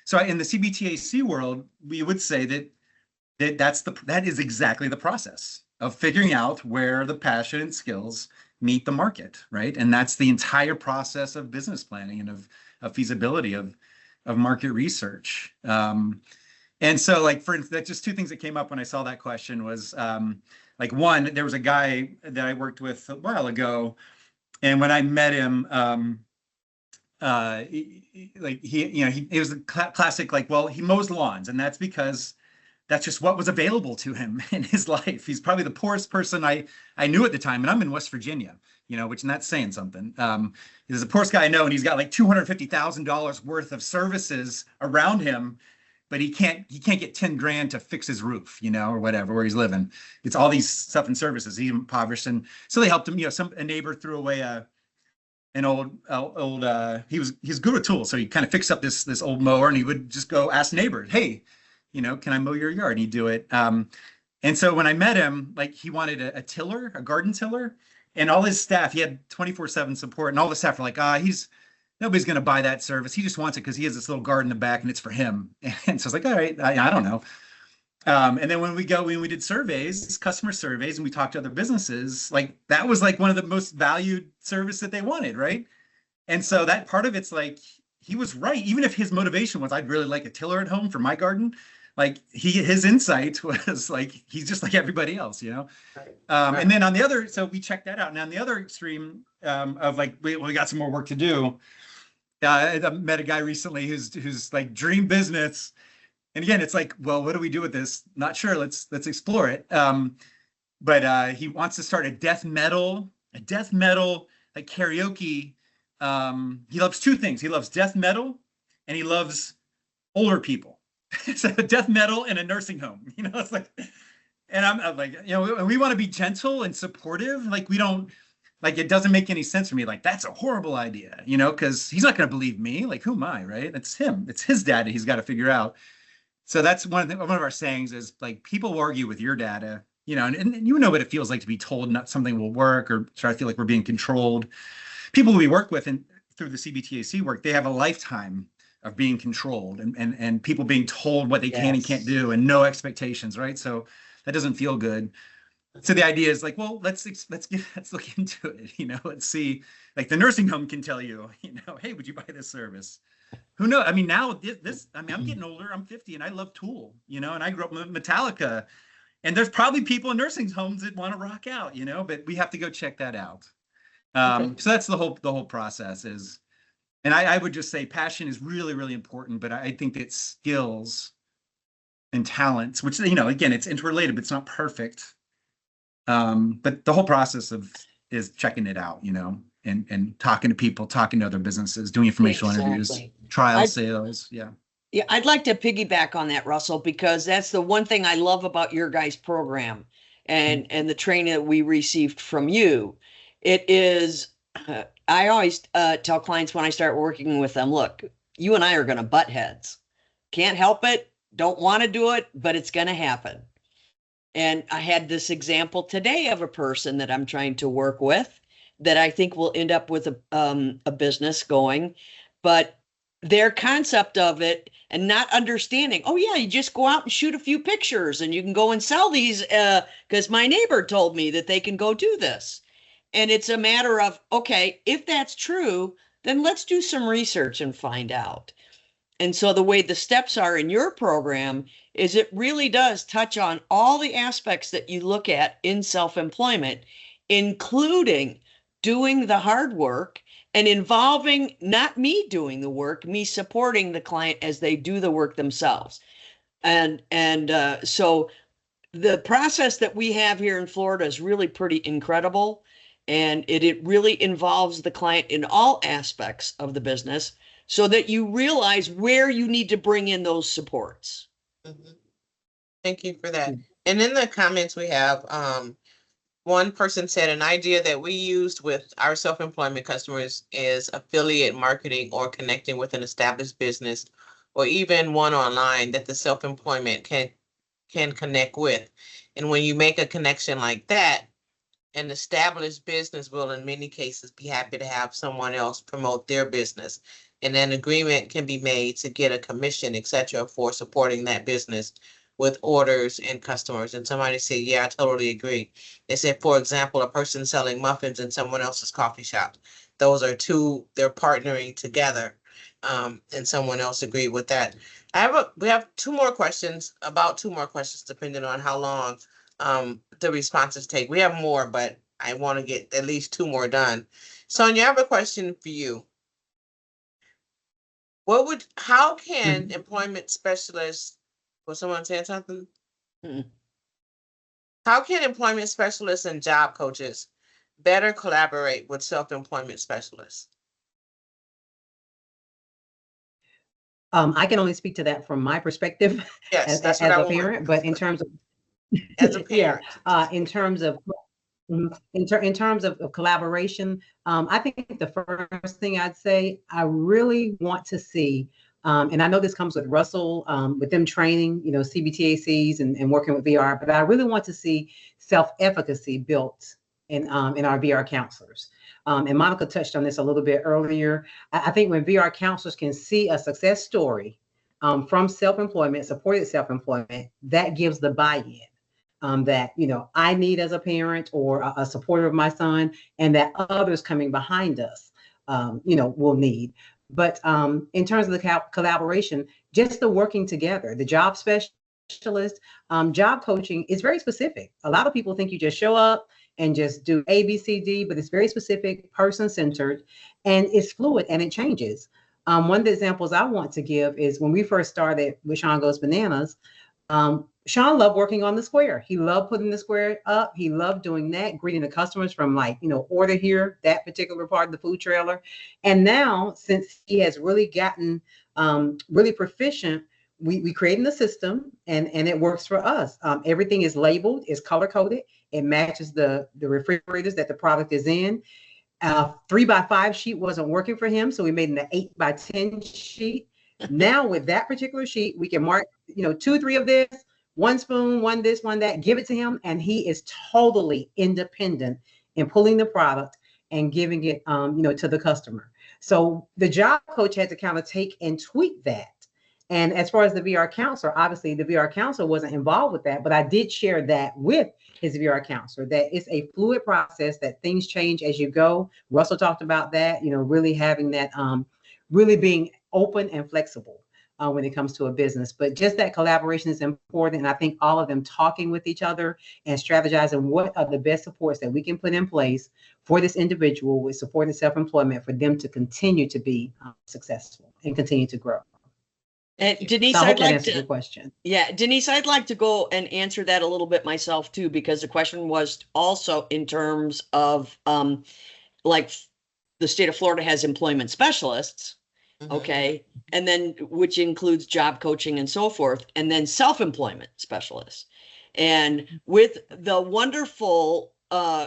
Speaker 3: So in the CBTAC world, we would say that is exactly the process of figuring out where the passion and skills meet the market, right? And that's the entire process of business planning and of feasibility of market research. And so, like, for instance, just two things that came up when I saw that question was, like, one, there was a guy that I worked with a while ago, and when I met him, he was a classic, like, well, he mows lawns, and that's because that's just what was available to him in his life. He's probably the poorest person I knew at the time, and I'm in West Virginia, which, that's saying something. He's the poorest guy I know, and he's got like $250,000 worth of services around him, but he can't get 10 grand to fix his roof, or whatever, where he's living. It's all these stuff and services. He's impoverished, and so they helped him. A neighbor threw away an old he's good with tools, so he kind of fixed up this old mower, and he would just go ask neighbors, hey, can I mow your yard? And he'd do it. And so when I met him, like, he wanted a tiller, a garden tiller, and all his staff, he had 24/7 support, and all the staff were like, nobody's going to buy that service. He just wants it because he has this little garden in the back and it's for him. And so I was like, all right, I don't know. And then when we did surveys, customer surveys, and we talked to other businesses, like, that was like one of the most valued service that they wanted, right? And so that part of it's like, he was right. Even if his motivation was, I'd really like a tiller at home for my garden, like, his insight was like, he's just like everybody else, And then on the other, so we checked that out. And on the other extreme, of like, we got some more work to do. I met a guy recently who's like, dream business. And again, it's like, well, what do we do with this? Not sure. Let's explore it. But he wants to start a death metal like karaoke. He loves two things. He loves death metal, and he loves older people. So death metal in a nursing home, it's like, and I'm like, we want to be gentle and supportive. Like, we don't, like, it doesn't make any sense for me. Like, that's a horrible idea, because he's not going to believe me. Like, who am I, right? It's him. It's his data. He's got to figure out. So that's one of our sayings is, like, people will argue with your data, and you know what it feels like to be told not something will work, or try to feel like we're being controlled. People we work with and through the CBTAC work, they have a lifetime of being controlled and people being told what they can and can't do, and no expectations, right? So that doesn't feel good. So the idea is like, well, let's look into it. Let's see, like, the nursing home can tell you, hey, would you buy this service? Who knows? I mean, now I'm getting older. I'm 50 and I love Tool, and I grew up with Metallica, and there's probably people in nursing homes that want to rock out, but we have to go check that out. So that's the whole process is, and I would just say passion is really, really important, but I think that skills and talents, which, again, it's interrelated, but it's not perfect, But the whole process is checking it out, and talking to people, talking to other businesses, doing informational interviews,
Speaker 2: Exactly.
Speaker 3: trial sales. Yeah.
Speaker 2: Yeah, I'd like to piggyback on that, Russell, because that's the one thing I love about your guys' program and the training that we received from you. It is, I always tell clients when I start working with them, look, you and I are going to butt heads. Can't help it. Don't want to do it, but it's going to happen. And I had this example today of a person that I'm trying to work with that I think will end up with a business going, but their concept of it and not understanding, oh yeah, you just go out and shoot a few pictures and you can go and sell these because my neighbor told me that they can go do this. And it's a matter of, okay, if that's true, then let's do some research and find out. And so the way the steps are in your program is it really does touch on all the aspects that you look at in self-employment, including doing the hard work and involving not me doing the work, me supporting the client as they do the work themselves. And so the process that we have here in Florida is really pretty incredible. And it really involves the client in all aspects of the business so that you realize where you need to bring in those supports.
Speaker 1: Mhm. Thank you for that. And in the comments we have, one person said an idea that we used with our self-employment customers is affiliate marketing or connecting with an established business or even one online that the self-employment can connect with. And when you make a connection like that, an established business will in many cases be happy to have someone else promote their business. And an agreement can be made to get a commission, etc., for supporting that business with orders and customers. And somebody said, yeah, I totally agree. They said, for example, a person selling muffins in someone else's coffee shop. Those are two, they're partnering together. And someone else agreed with that. We have about two more questions, depending on how long the responses take. We have more, but I want to get at least two more done. Sonia, I have a question for you. How can employment specialists, was someone saying something? How can employment specialists and job coaches better collaborate with self-employment specialists?
Speaker 5: I can only speak to that from my perspective
Speaker 1: Yes,
Speaker 5: as a parent, but in terms of
Speaker 1: as a parent,
Speaker 5: in terms of in terms of collaboration, I think the first thing I'd say, I really want to see, and I know this comes with Russell, with them training, CBTACs and working with VR, but I really want to see self-efficacy built in our VR counselors. And Monica touched on this a little bit earlier. I think when VR counselors can see a success story from self-employment, supported self-employment, that gives the buy-in. That I need as a parent or a supporter of my son, and that others coming behind us, will need. But in terms of the collaboration, just the working together, the job specialist, job coaching is very specific. A lot of people think you just show up and just do A, B, C, D, but it's very specific, person-centered, and it's fluid and it changes. One of the examples I want to give is when we first started with Sean Goes Bananas. Sean loved working on the square. He loved putting the square up. He loved doing that, greeting the customers from order here, that particular part of the food trailer. And now, since he has really gotten really proficient, we created the system and it works for us. Everything is labeled, is color coded. It matches the refrigerators that the product is in. 3x5 sheet wasn't working for him, so we made an 8x10 sheet. Now with that particular sheet, we can mark, 2, 3 of this, 1 spoon, 1 this, 1 that, give it to him. And he is totally independent in pulling the product and giving it, to the customer. So the job coach had to kind of take and tweak that. And as far as the VR counselor, obviously the VR counselor wasn't involved with that, but I did share that with his VR counselor, that it's a fluid process, that things change as you go. Russell talked about that, really having that, really being open and flexible when it comes to a business. But just that collaboration is important. And I think all of them talking with each other and strategizing what are the best supports that we can put in place for this individual with supported self-employment for them to continue to be successful and continue to grow.
Speaker 2: And
Speaker 1: you.
Speaker 2: Denise,
Speaker 5: So I hope
Speaker 2: I'd
Speaker 5: that
Speaker 2: like
Speaker 5: answers your
Speaker 2: to,
Speaker 5: question.
Speaker 2: yeah, Denise, I'd like to go and answer that a little bit myself too, because the question was also in terms of like the state of Florida has employment specialists,
Speaker 1: Mhm.
Speaker 2: okay, and then which includes job coaching and so forth, and then self-employment specialists. And with the wonderful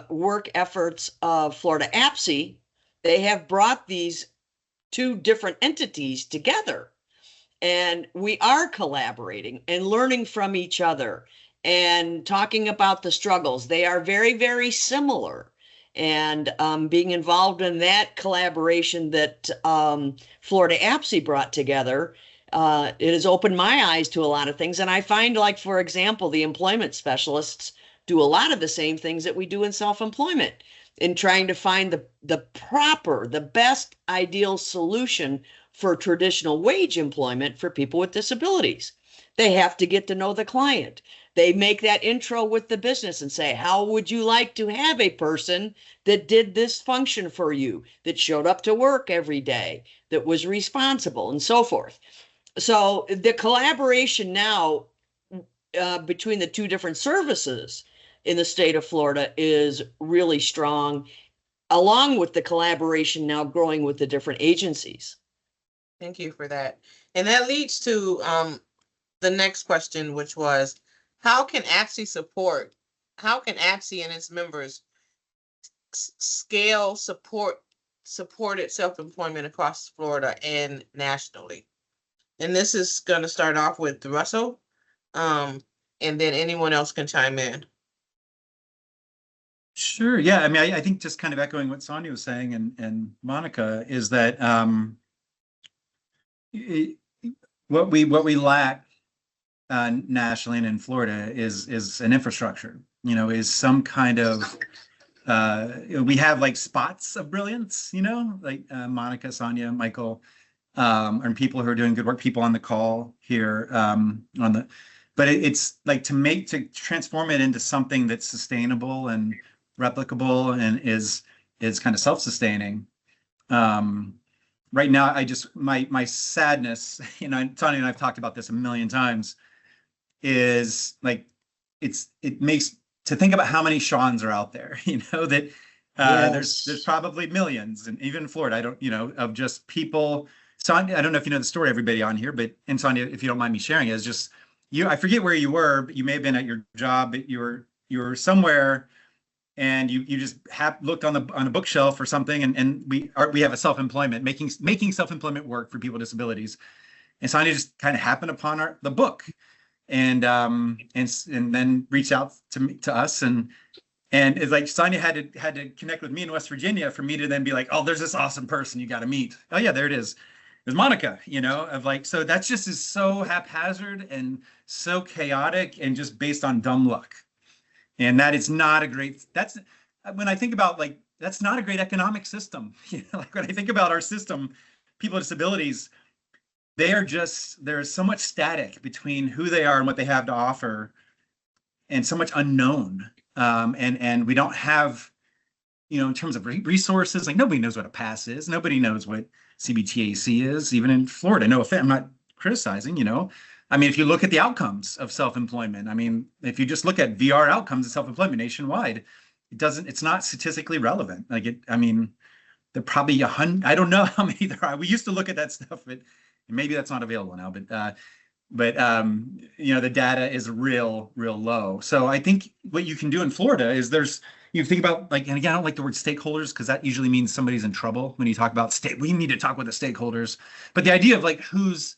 Speaker 2: work efforts of Florida APSE, they have brought these two different entities together. And we are collaborating and learning from each other and talking about the struggles. They are very, very similar. And being involved in that collaboration that Florida APSE brought together, it has opened my eyes to a lot of things. And I find, like, for example, the employment specialists do a lot of the same things that we do in self-employment in trying to find the best ideal solution for traditional wage employment for people with disabilities. They have to get to know the client. They make that intro with the business and say, how would you like to have a person that did this function for you, that showed up to work every day, that was responsible, and so forth. So the collaboration now between the two different services in the state of Florida is really strong, along with the collaboration now growing with the different agencies.
Speaker 1: Thank you for that. And that leads to the next question, which was, how can APSE and its members scale supported self-employment across Florida and nationally? And this is going to start off with Russell, and then anyone else can chime in.
Speaker 3: Sure. Yeah. I mean, I think just kind of echoing what Sonia was saying and Monica is that what we lack nationally and in Florida is an infrastructure. Is some kind of we have like spots of brilliance. Like Monica, Sonia, Michael, and people who are doing good work. People on the call here but it's like to transform it into something that's sustainable and replicable and is kind of self-sustaining. Right now, my sadness, Tanya and I've talked about this a million times, is like it makes to think about how many Seans are out there, that there's probably millions, and even in Florida, I don't, of just people. Sonia, I don't know if you know the story, everybody on here, but and Sonia, if you don't mind me sharing, is just I forget where you were, but you may have been at your job, but you were somewhere, and you just looked on a bookshelf or something, and we have a self-employment, making self-employment work for people with disabilities, and Sonia just kind of happened upon the book, and then reached out to us, and it's like Sonia had to connect with me in West Virginia for me to then be like, oh, there's this awesome person you got to meet. Oh yeah, there it is. There's Monica, of like, so that's just is so haphazard and so chaotic and just based on dumb luck. And that is not a great, that's when I think about like, that's not a great economic system. Like when I think about our system, people with disabilities, there's so much static between who they are and what they have to offer, and so much unknown. And we don't have, in terms of resources, like nobody knows what a PASS is. Nobody knows what CBTAC is, even in Florida. No offense, I'm not criticizing, I mean, if you look at the outcomes of self-employment, I mean, if you just look at VR outcomes of self-employment nationwide, it's not statistically relevant. Like I mean, there are probably 100, I don't know how many there are. We used to look at that stuff, but maybe that's not available now, but the data is real low. So I think what you can do in Florida is you think about like, and again, I don't like the word stakeholders because that usually means somebody's in trouble when you talk about we need to talk with the stakeholders, but the idea of like whose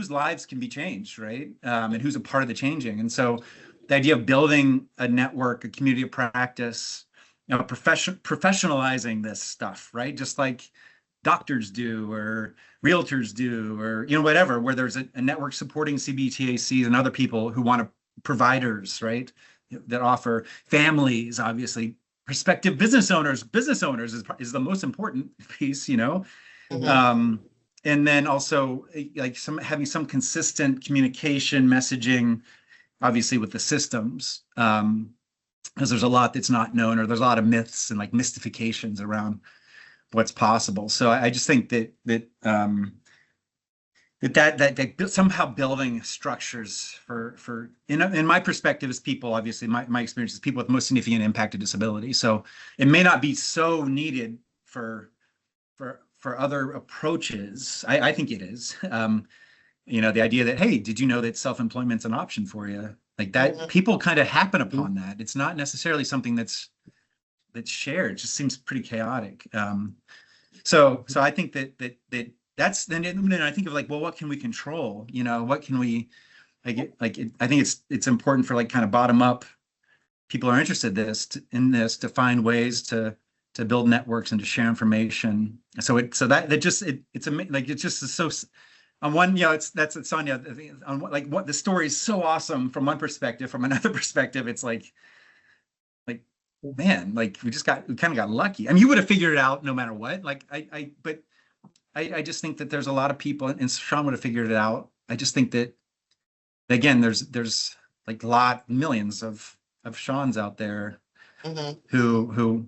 Speaker 3: lives can be changed, right? And who's a part of the changing. And so the idea of building a network, a community of practice, professionalizing this stuff, right? Just like doctors do or realtors do or, whatever, where there's a network supporting CBTACs and other people who want to providers, right? That offer families, obviously, prospective business owners. Business owners is the most important piece,
Speaker 1: Mhm.
Speaker 3: And then also like having some consistent communication messaging, obviously with the systems, because there's a lot that's not known, or there's a lot of myths and like mystifications around what's possible. So I just think that somehow building structures for in my perspective as people, obviously my experience is people with most significant impact to disability. So it may not be so needed for other approaches. I think it is. The idea that, hey, did you know that self-employment's an option for you? Like that, people kind of happen upon that. It's not necessarily something that's shared. It just seems pretty chaotic. So I think that's then I think of like, well, what can we control? What can we I think it's important for like kind of bottom up. People are interested in this to find ways to build networks and to share information. So it's just so on one, that's Sonia. On what the story is so awesome from one perspective. From another perspective, it's like man, like we kind of got lucky. I mean, you would have figured it out no matter what. Like but I just think that there's a lot of people, and Sean would have figured it out. I just think that again, there's like millions of Seans out there who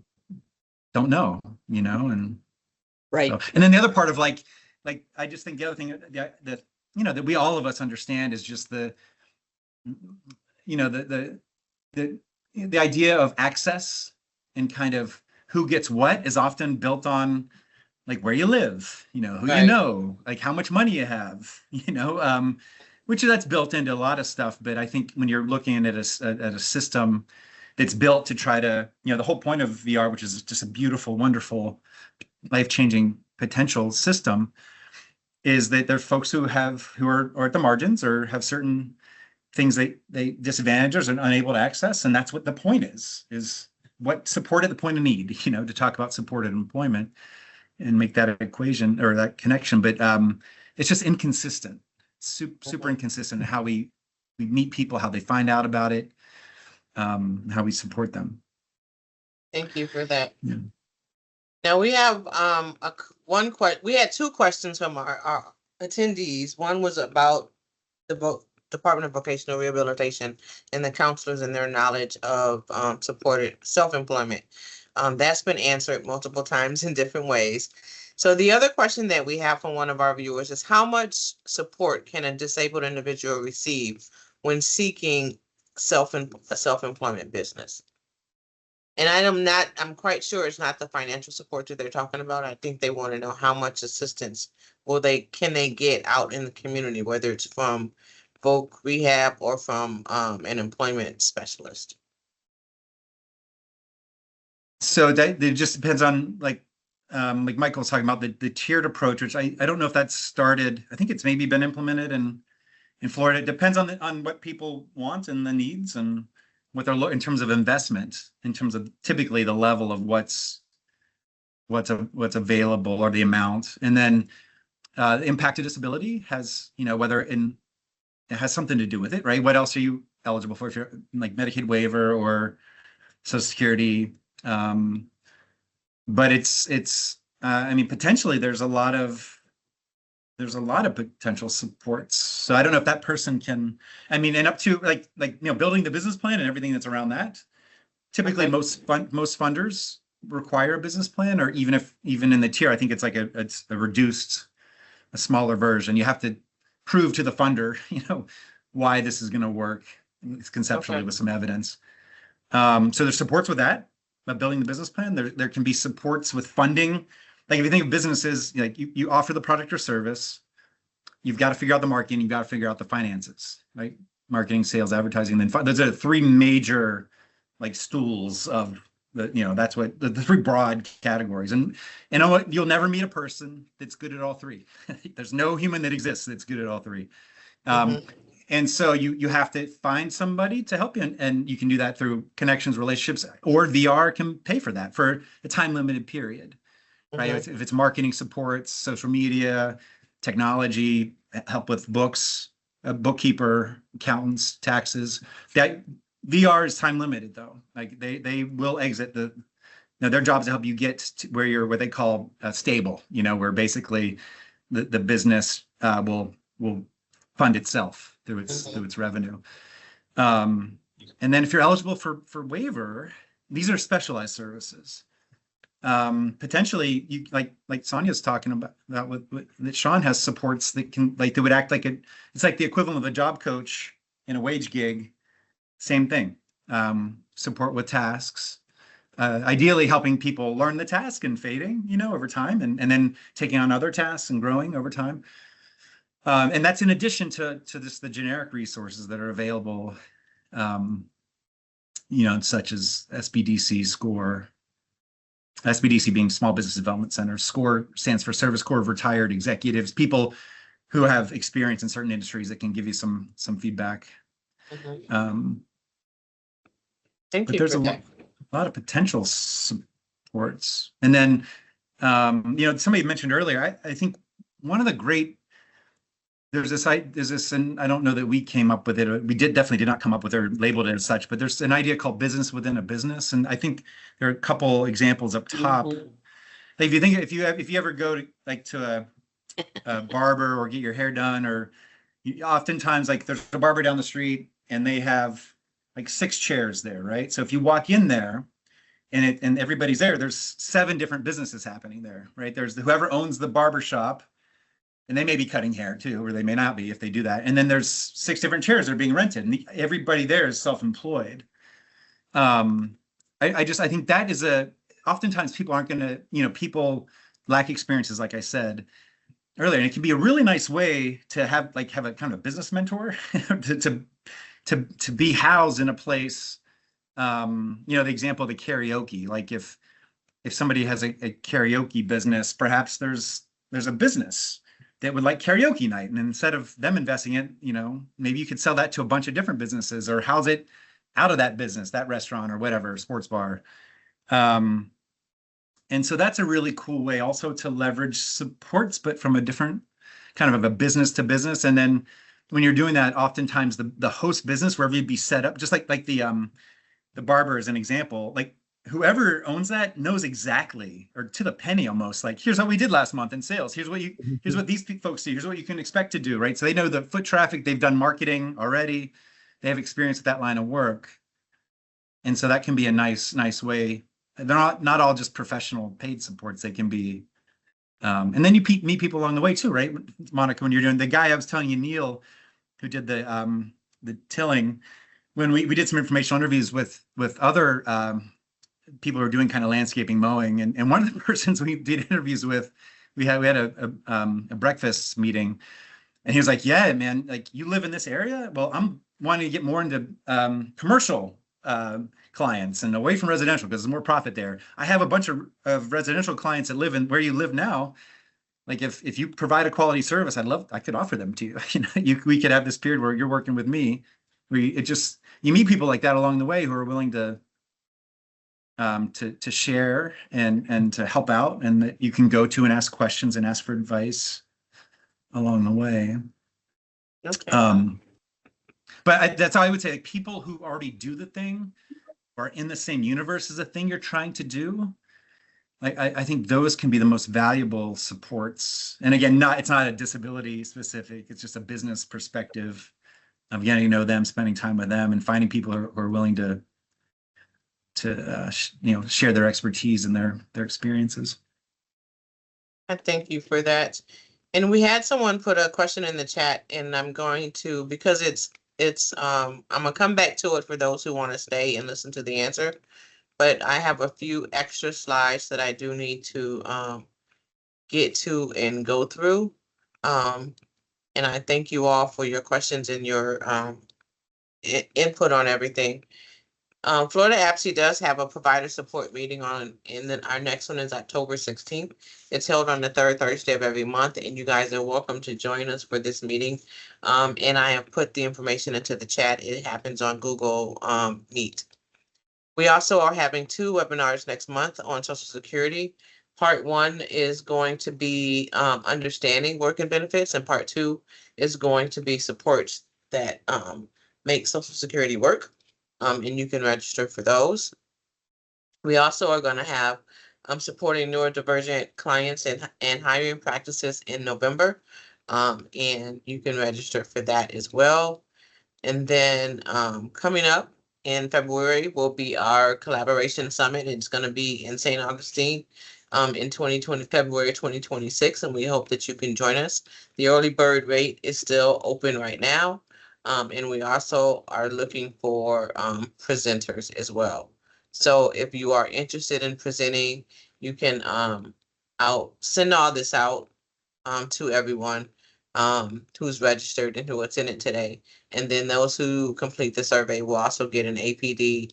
Speaker 3: don't know, and
Speaker 2: right.
Speaker 3: So, and then the other part of like I just think the other thing that we all of us understand is just the idea of access and kind of who gets what is often built on like where you live, who right. Like how much money you have, which that's built into a lot of stuff. But I think when you're looking at a system that's built to try to, the whole point of VR, which is just a beautiful, wonderful, life-changing potential system, is that there are folks who are at the margins or have certain things they disadvantages and unable to access. And that's what the point is what support at the point of need, to talk about supported employment and make that equation or that connection. But it's just inconsistent, super inconsistent in how we meet people, how they find out about it, how we support them.
Speaker 1: Thank you for that.
Speaker 3: Yeah.
Speaker 1: Now we have we had two questions from our attendees. One was about the Department of Vocational Rehabilitation and the counselors and their knowledge of supported self-employment. That's been answered multiple times in different ways. So the other question that we have from one of our viewers is, how much support can a disabled individual receive when seeking a self-employment business? And I'm quite sure it's not the financial support that they're talking about. I think they want to know how much assistance can they get out in the community, whether it's from voc rehab or from an employment specialist.
Speaker 3: So that it just depends on like Michael was talking about the tiered approach, which I don't know if that's started. I think it's maybe been implemented in Florida. It depends on what people want and the needs and what they're in terms of investment, in terms of typically the level of what's available or the amount. And then the impact of disability has, it has something to do with it, right? What else are you eligible for if you're like Medicaid waiver or Social Security? But it's I mean, potentially there's a lot of potential supports. So I don't know if that person can, and up to like building the business plan and everything that's around that. Typically, most funders require a business plan, or even in the tier, I think it's like it's a reduced, a smaller version. You have to prove to the funder, why this is going to work conceptually with some evidence. So there's supports with that, about building the business plan. There can be supports with funding. Like if you think of businesses, like you offer the product or service, you've got to figure out the marketing, you've got to figure out the finances, right? Marketing, sales, advertising, then those are the three major like stools of that's what the three broad categories. And you know what? You'll never meet a person that's good at all three. There's no human that exists that's good at all three. And so you have to find somebody to help you, and you can do that through connections, relationships, or VR can pay for that for a time-limited period, right? If it's marketing supports, social media, technology, help with books, a bookkeeper, accountants, taxes. That VR is time-limited though. Like they will exit their job is to help you get to where you're what they call stable. Where basically the business will fund itself through its revenue. And then if you're eligible for waiver, these are specialized services. potentially you like Sonia's talking about that Sean has supports that can like, they would act like it's like the equivalent of a job coach in a wage gig. Same thing. Support with tasks. Ideally helping people learn the task and fading, over time, and then taking on other tasks and growing over time. And that's in addition to just the generic resources that are available, such as SBDC, SCORE. SBDC being Small Business Development Center. SCORE stands for Service Corps of Retired Executives, people who have experience in certain industries that can give you some feedback.
Speaker 1: Mm-hmm. Thank
Speaker 3: But
Speaker 1: you.
Speaker 3: there's a lot of potential supports. And then, somebody mentioned earlier, I think one of the great, there's this, and I don't know that we came up with it. We definitely did not come up with it or labeled it as such, but there's an idea called business within a business. And I think there are a couple examples up top.
Speaker 2: Mhm.
Speaker 3: Like if you ever go to a barber or get your hair done, or oftentimes like there's a barber down the street and they have like 6 chairs there, right? So if you walk in there and everybody's there's 7 different businesses happening there, right? There's whoever owns the barber shop, and they may be cutting hair too, or they may not be if they do that. And then there's 6 different chairs that are being rented, and everybody there is self-employed. I think that is oftentimes people aren't going to, people lack experiences, like I said earlier, and it can be a really nice way to have a kind of a business mentor to be housed in a place. The example of the karaoke, like if somebody has a karaoke business, perhaps there's a business that would like karaoke night, and instead of them investing it, maybe you could sell that to a bunch of different businesses or house it out of that business, that restaurant or whatever, sports bar. And so that's a really cool way also to leverage supports, but from a different kind of a business to business. And then when you're doing that, oftentimes the host business, wherever you'd be set up, just like the barber is an example, like whoever owns that knows exactly, or to the penny almost, like, here's what we did last month in sales. Here's what these folks do. Here's what you can expect to do, right? So they know the foot traffic. They've done marketing already. They have experience with that line of work. And so that can be a nice way. They're not all just professional paid supports. They can be, and then you meet people along the way too, right? Monica, when you're doing, the guy I was telling you, Neil, who did the tilling, when we did some informational interviews with other people who are doing kind of landscaping, mowing, and one of the persons we did interviews with, we had a breakfast meeting, and he was like, "Yeah, man, like you live in this area. Well, I'm wanting to get more into commercial clients and away from residential because there's more profit there. I have a bunch of residential clients that live in where you live now. Like if you provide a quality service, I could offer them to you. We could have this period where you're working with me. You meet people like that along the way who are willing to share and to help out, and that you can go to and ask questions and ask for advice along the way.
Speaker 1: Okay.
Speaker 3: But that's how I would say, like, people who already do the thing or in the same universe as the thing you're trying to do. I think those can be the most valuable supports. And again, it's not a disability specific, it's just a business perspective of getting to know them, spending time with them, and finding people who are willing to share their expertise and their experiences.
Speaker 1: I thank you for that. And we had someone put a question in the chat, and I'm going to, because I'm gonna come back to it for those who want to stay and listen to the answer. But I have a few extra slides that I do need to get to and go through. And I thank you all for your questions and your input on everything. Florida APSE does have a provider support meeting and then our next one is October 16th. It's held on the 3rd Thursday of every month, and you guys are welcome to join us for this meeting. And I have put the information into the chat. It happens on Google Meet. We also are having 2 webinars next month on Social Security. Part 1 is going to be understanding work and benefits, and part 2 is going to be supports that make Social Security work. And you can register for those. We also are going to have supporting neurodivergent clients and hiring practices in November. And you can register for that as well. And then coming up in February will be our collaboration summit. It's going to be in St. Augustine in February 2026, and we hope that you can join us. The early bird rate is still open right now, and we also are looking for presenters as well. So if you are interested in presenting, you can I'll send all this out to everyone who's registered and who attended today. And then those who complete the survey will also get an APD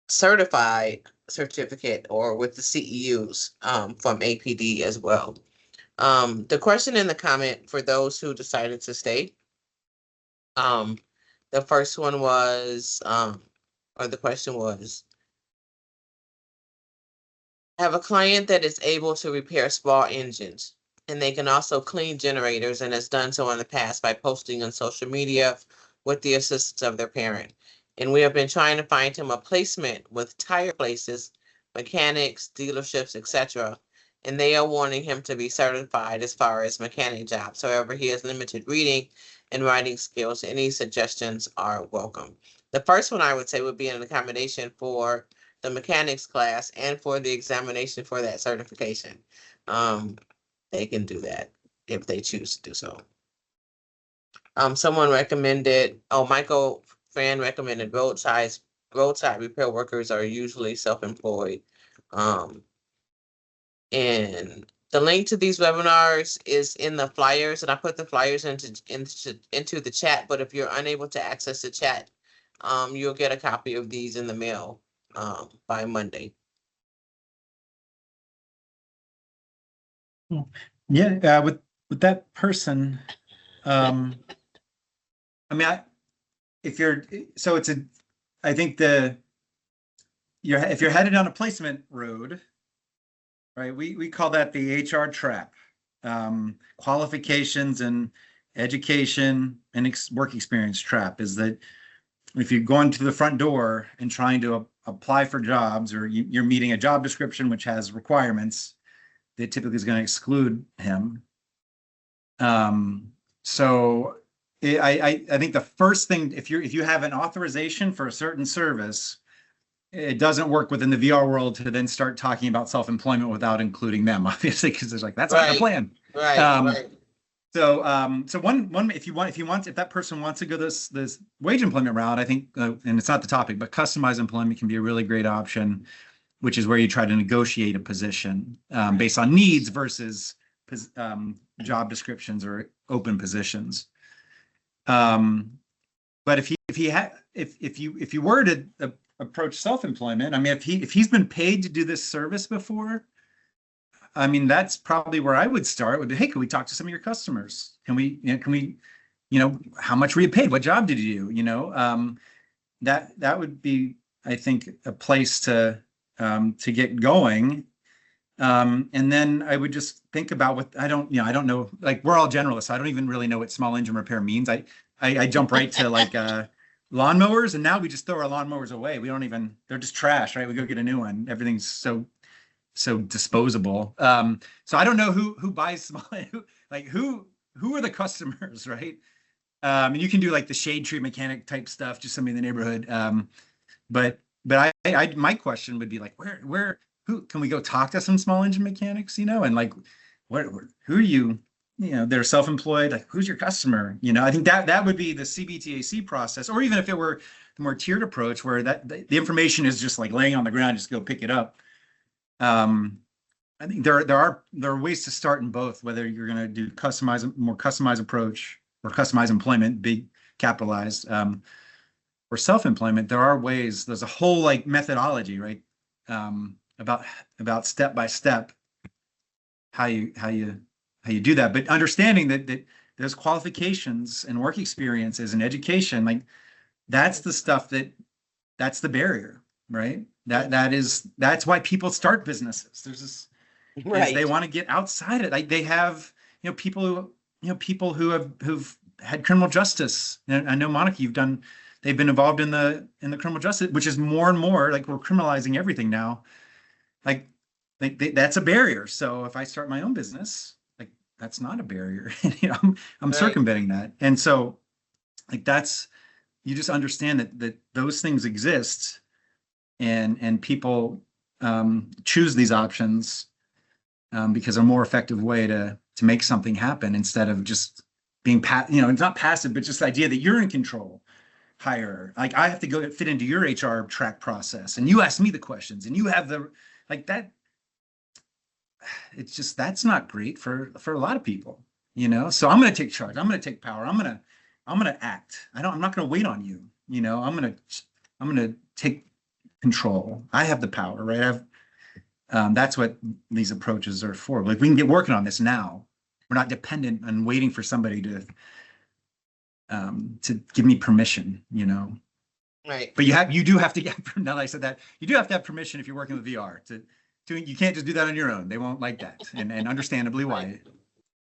Speaker 1: certified certificate or with the CEUs from APD as well. The question in the comment for those who decided to stay, the first one was, or the question was, have a client that is able to repair small engines, and they can also clean generators and has done so in the past by posting on social media with the assistance of their parent. And we have been trying to find him a placement with tire places, mechanics, dealerships, etc. And they are wanting him to be certified as far as mechanic jobs. However, he has limited reading and writing skills. Any suggestions are welcome. The first one I would say would be an accommodation for the mechanics class and for the examination for that certification. They can do that if they choose to do so. Someone recommended, Michael Fran recommended roadside repair workers are usually self-employed. And the link to these webinars is in the flyers, and I put the flyers into the chat. But if you're unable to access the chat, you'll get a copy of these in the mail by Monday.
Speaker 3: Yeah, with that person, I mean, if you're, so it's I think if you're headed down a placement road, right? We call that the HR trap. Qualifications and education and work experience trap is that if you're going to the front door and trying to apply for jobs, or you're meeting a job description which has requirements, that typically is going to exclude him. So I think the first thing, if you have an authorization for a certain service, it doesn't work within the VR world to then start talking about self-employment without including them, obviously, because there's like, that's not the plan.
Speaker 1: Right. Right.
Speaker 3: So one if that person wants to go this wage employment route, I think, and it's not the topic, but customized employment can be a really great option, which is where you try to negotiate a position based on needs versus job descriptions or open positions. But if you were to approach self-employment, I mean, if he's been paid to do this service before, I mean, that's probably where I would start. Would be, hey, can we talk to some of your customers? Can we, how much were you paid? What job did you do? That would be, I think, a place to get going. And then I would just think about what I don't know, like, we're all generalists. So I don't even really know what small engine repair means. I jump right to like lawnmowers, and now we just throw our lawnmowers away. We don't even, they're just trash, right? We go get a new one. Everything's so disposable. So I don't know who buys small, who are the customers, right? And you can do like the shade tree mechanic type stuff, just somebody in the neighborhood. But my question would be like, who can we go talk to some small engine mechanics, and like, who are you, they're self-employed, like, who's your customer? I think that would be the CBTAC process, or even if it were the more tiered approach where the information is just like laying on the ground, just go pick it up. I think there are ways to start in both, whether you're going to do more customized approach or customized employment, big capitalized, or self-employment. There are ways. There's a whole like methodology, right? About step by step how you do that, but understanding that there's qualifications and work experiences and education, like that's the stuff that's the barrier, right? That's why people start businesses. There's this, right, they want to get outside it. Like they have, people who've had criminal justice. And I know, Monica, they've been involved in the criminal justice, which is more and more like we're criminalizing everything now. Like that's a barrier. So if I start my own business, like that's not a barrier. I'm right, circumventing that. And so like that's, you just understand that those things exist, and people choose these options because they're a more effective way to make something happen instead of just being it's not passive, but just the idea that you're in control. Hire, like I have to go fit into your HR track process, and you ask me the questions, and you have the like that. It's just, that's not great for a lot of people, So I'm going to take charge. I'm going to take power. I'm going to act. I'm not going to wait on you. I'm going to take control. I have the power, right? That's what these approaches are for. Like, we can get working on this now. We're not dependent on waiting for somebody to give me permission,
Speaker 1: Right.
Speaker 3: But you do have to get, now that I said that, you do have to have permission if you're working with VR you can't just do that on your own. They won't like that, and understandably why.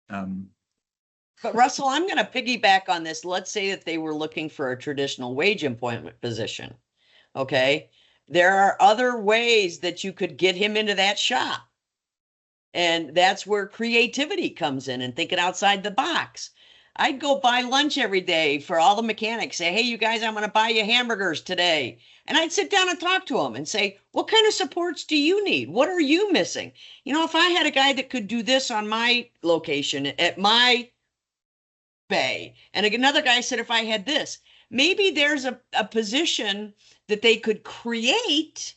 Speaker 2: But Russell, I'm going to piggyback on this. Let's say that they were looking for a traditional wage employment position. Okay. There are other ways that you could get him into that shop. And that's where creativity comes in and thinking outside the box. I'd go buy lunch every day for all the mechanics. Say, hey, you guys, I'm going to buy you hamburgers today. And I'd sit down and talk to them and say, what kind of supports do you need? What are you missing? If I had a guy that could do this on my location at my bay, and another guy said, if I had this, maybe there's a position that they could create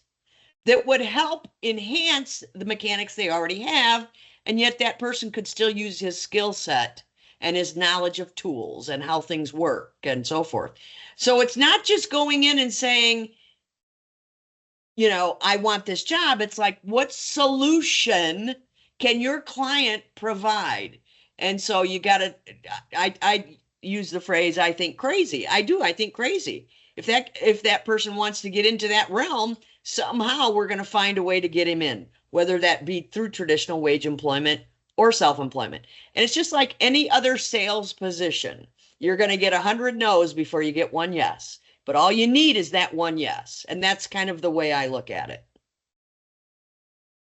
Speaker 2: that would help enhance the mechanics they already have. And yet that person could still use his skill set and his knowledge of tools and how things work and so forth. So it's not just going in and saying, I want this job. It's like, what solution can your client provide? And so you got to, I use the phrase, I think crazy. I think crazy. If that person wants to get into that realm, somehow we're going to find a way to get him in, whether that be through traditional wage employment or self-employment. And it's just like any other sales position. You're going to get 100 no's before you get one yes. But all you need is that one yes. And that's kind of the way I look at it.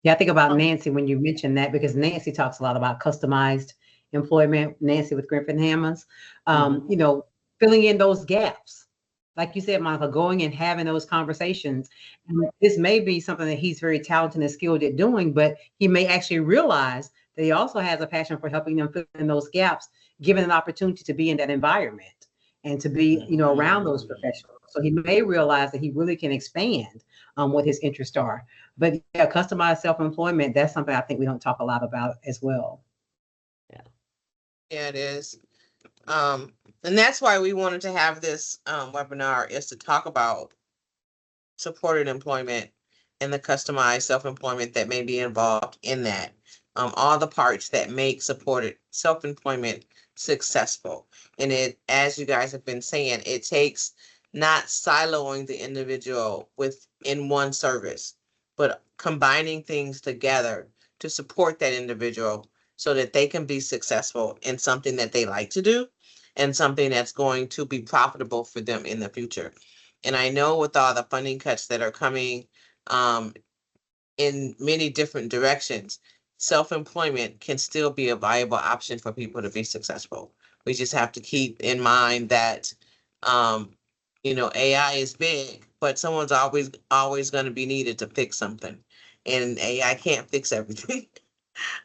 Speaker 5: Yeah, I think about Nancy when you mentioned that, because Nancy talks a lot about customized employment, Nancy with Griffin Hammers, filling in those gaps. Like you said, Monica, going and having those conversations. And this may be something that he's very talented and skilled at doing, but he may actually realize that he also has a passion for helping them fill in those gaps, given an opportunity to be in that environment and to be, around those professionals. So he may realize that he really can expand what his interests are. But yeah, customized self-employment, that's something I think we don't talk a lot about as well.
Speaker 1: Yeah, it is. And that's why we wanted to have this webinar, is to talk about supported employment and the customized self-employment that may be involved in that. All the parts that make supported self-employment successful. And it, as you guys have been saying, it takes not siloing the individual within one service, but combining things together to support that individual so that they can be successful in something that they like to do and something that's going to be profitable for them in the future. And I know with all the funding cuts that are coming in many different directions, self-employment can still be a viable option for people to be successful. We just have to keep in mind that, AI is big, but someone's always going to be needed to fix something, and AI can't fix everything.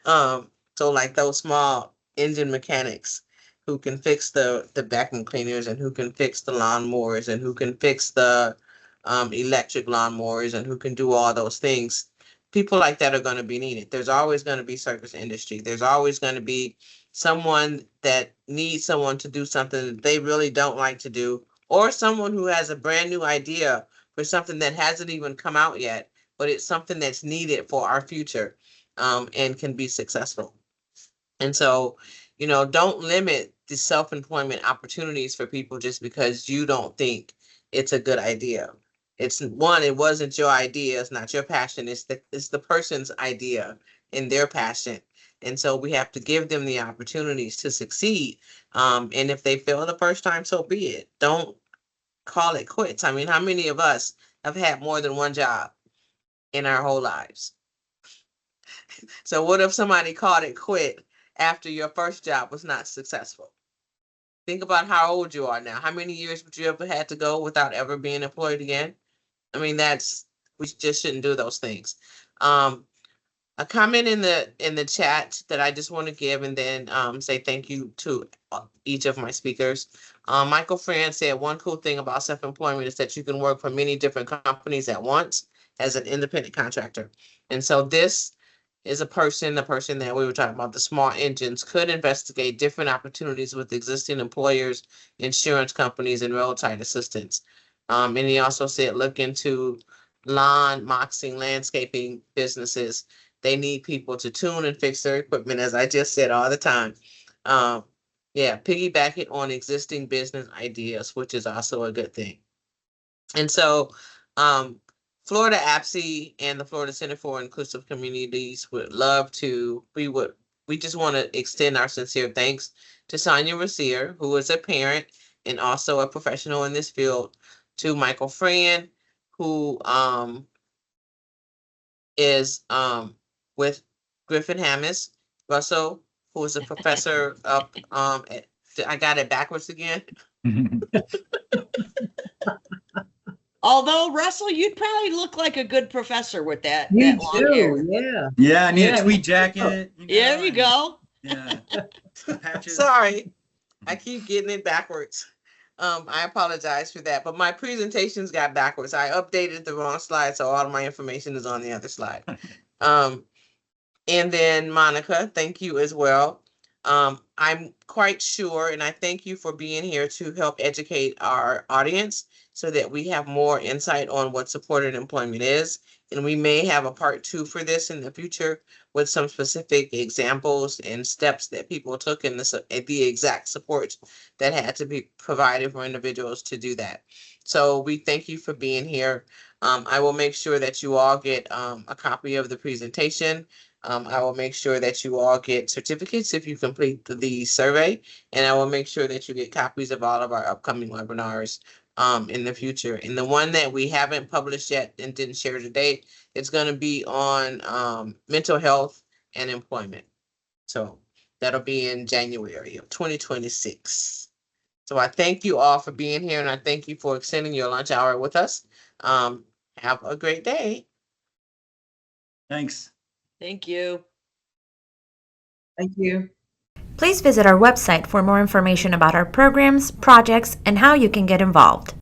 Speaker 1: So like those small engine mechanics who can fix the vacuum cleaners, and who can fix the lawnmowers, and who can fix the electric lawnmowers, and who can do all those things. People like that are going to be needed. There's always going to be service industry. There's always going to be someone that needs someone to do something that they really don't like to do, or someone who has a brand new idea for something that hasn't even come out yet, but it's something that's needed for our future, and can be successful. And so, don't limit the self-employment opportunities for people just because you don't think it's a good idea. It wasn't your idea. It's not your passion. It's the person's idea and their passion. And so we have to give them the opportunities to succeed. And if they fail the first time, so be it. Don't call it quits. I mean, how many of us have had more than one job in our whole lives? So what if somebody called it quit after your first job was not successful? Think about how old you are now. How many years would you ever had to go without ever being employed again? I mean, we just shouldn't do those things. A comment in the chat that I just want to give, and then say thank you to each of my speakers. Michael Fran said one cool thing about self-employment is that you can work for many different companies at once as an independent contractor. And so this is the person that we were talking about, the small engines, could investigate different opportunities with existing employers, insurance companies, and roadside assistance. And he also said look into lawn, moxing, landscaping businesses. They need people to tune and fix their equipment, as I just said all the time. Yeah, piggyback it on existing business ideas, which is also a good thing. And so Florida APSE and the Florida Center for Inclusive Communities would love to, we just want to extend our sincere thanks to Sonia Rasier, who is a parent and also a professional in this field, to Michael Fran, who is with Griffin Hammis, Russell, who is a professor of I got it backwards again.
Speaker 2: Although Russell, you'd probably look like a good professor with that
Speaker 5: You
Speaker 2: long hair.
Speaker 5: do, yeah.
Speaker 3: Yeah, I need
Speaker 5: Yeah.
Speaker 3: a tweed jacket.
Speaker 2: There you go.
Speaker 3: Yeah. Patches.
Speaker 1: Sorry, I keep getting it backwards. I apologize for that, but my presentations got backwards. I updated the wrong slide, so all of my information is on the other slide. And then Monica, thank you as well. I'm quite sure, and I thank you for being here to help educate our audience so that we have more insight on what supported employment is. And we may have a part 2 for this in the future with some specific examples and steps that people took in the exact support that had to be provided for individuals to do that. So we thank you for being here. I will make sure that you all get a copy of the presentation. I will make sure that you all get certificates if you complete the survey, and I will make sure that you get copies of all of our upcoming webinars in the future. And the one that we haven't published yet and didn't share today, it's going to be on mental health and employment. So that'll be in January of 2026. So I thank you all for being here, and I thank you for extending your lunch hour with us. Have a great day.
Speaker 3: Thanks.
Speaker 2: Thank you.
Speaker 5: Thank you.
Speaker 6: Please visit our website for more information about our programs, projects, and how you can get involved.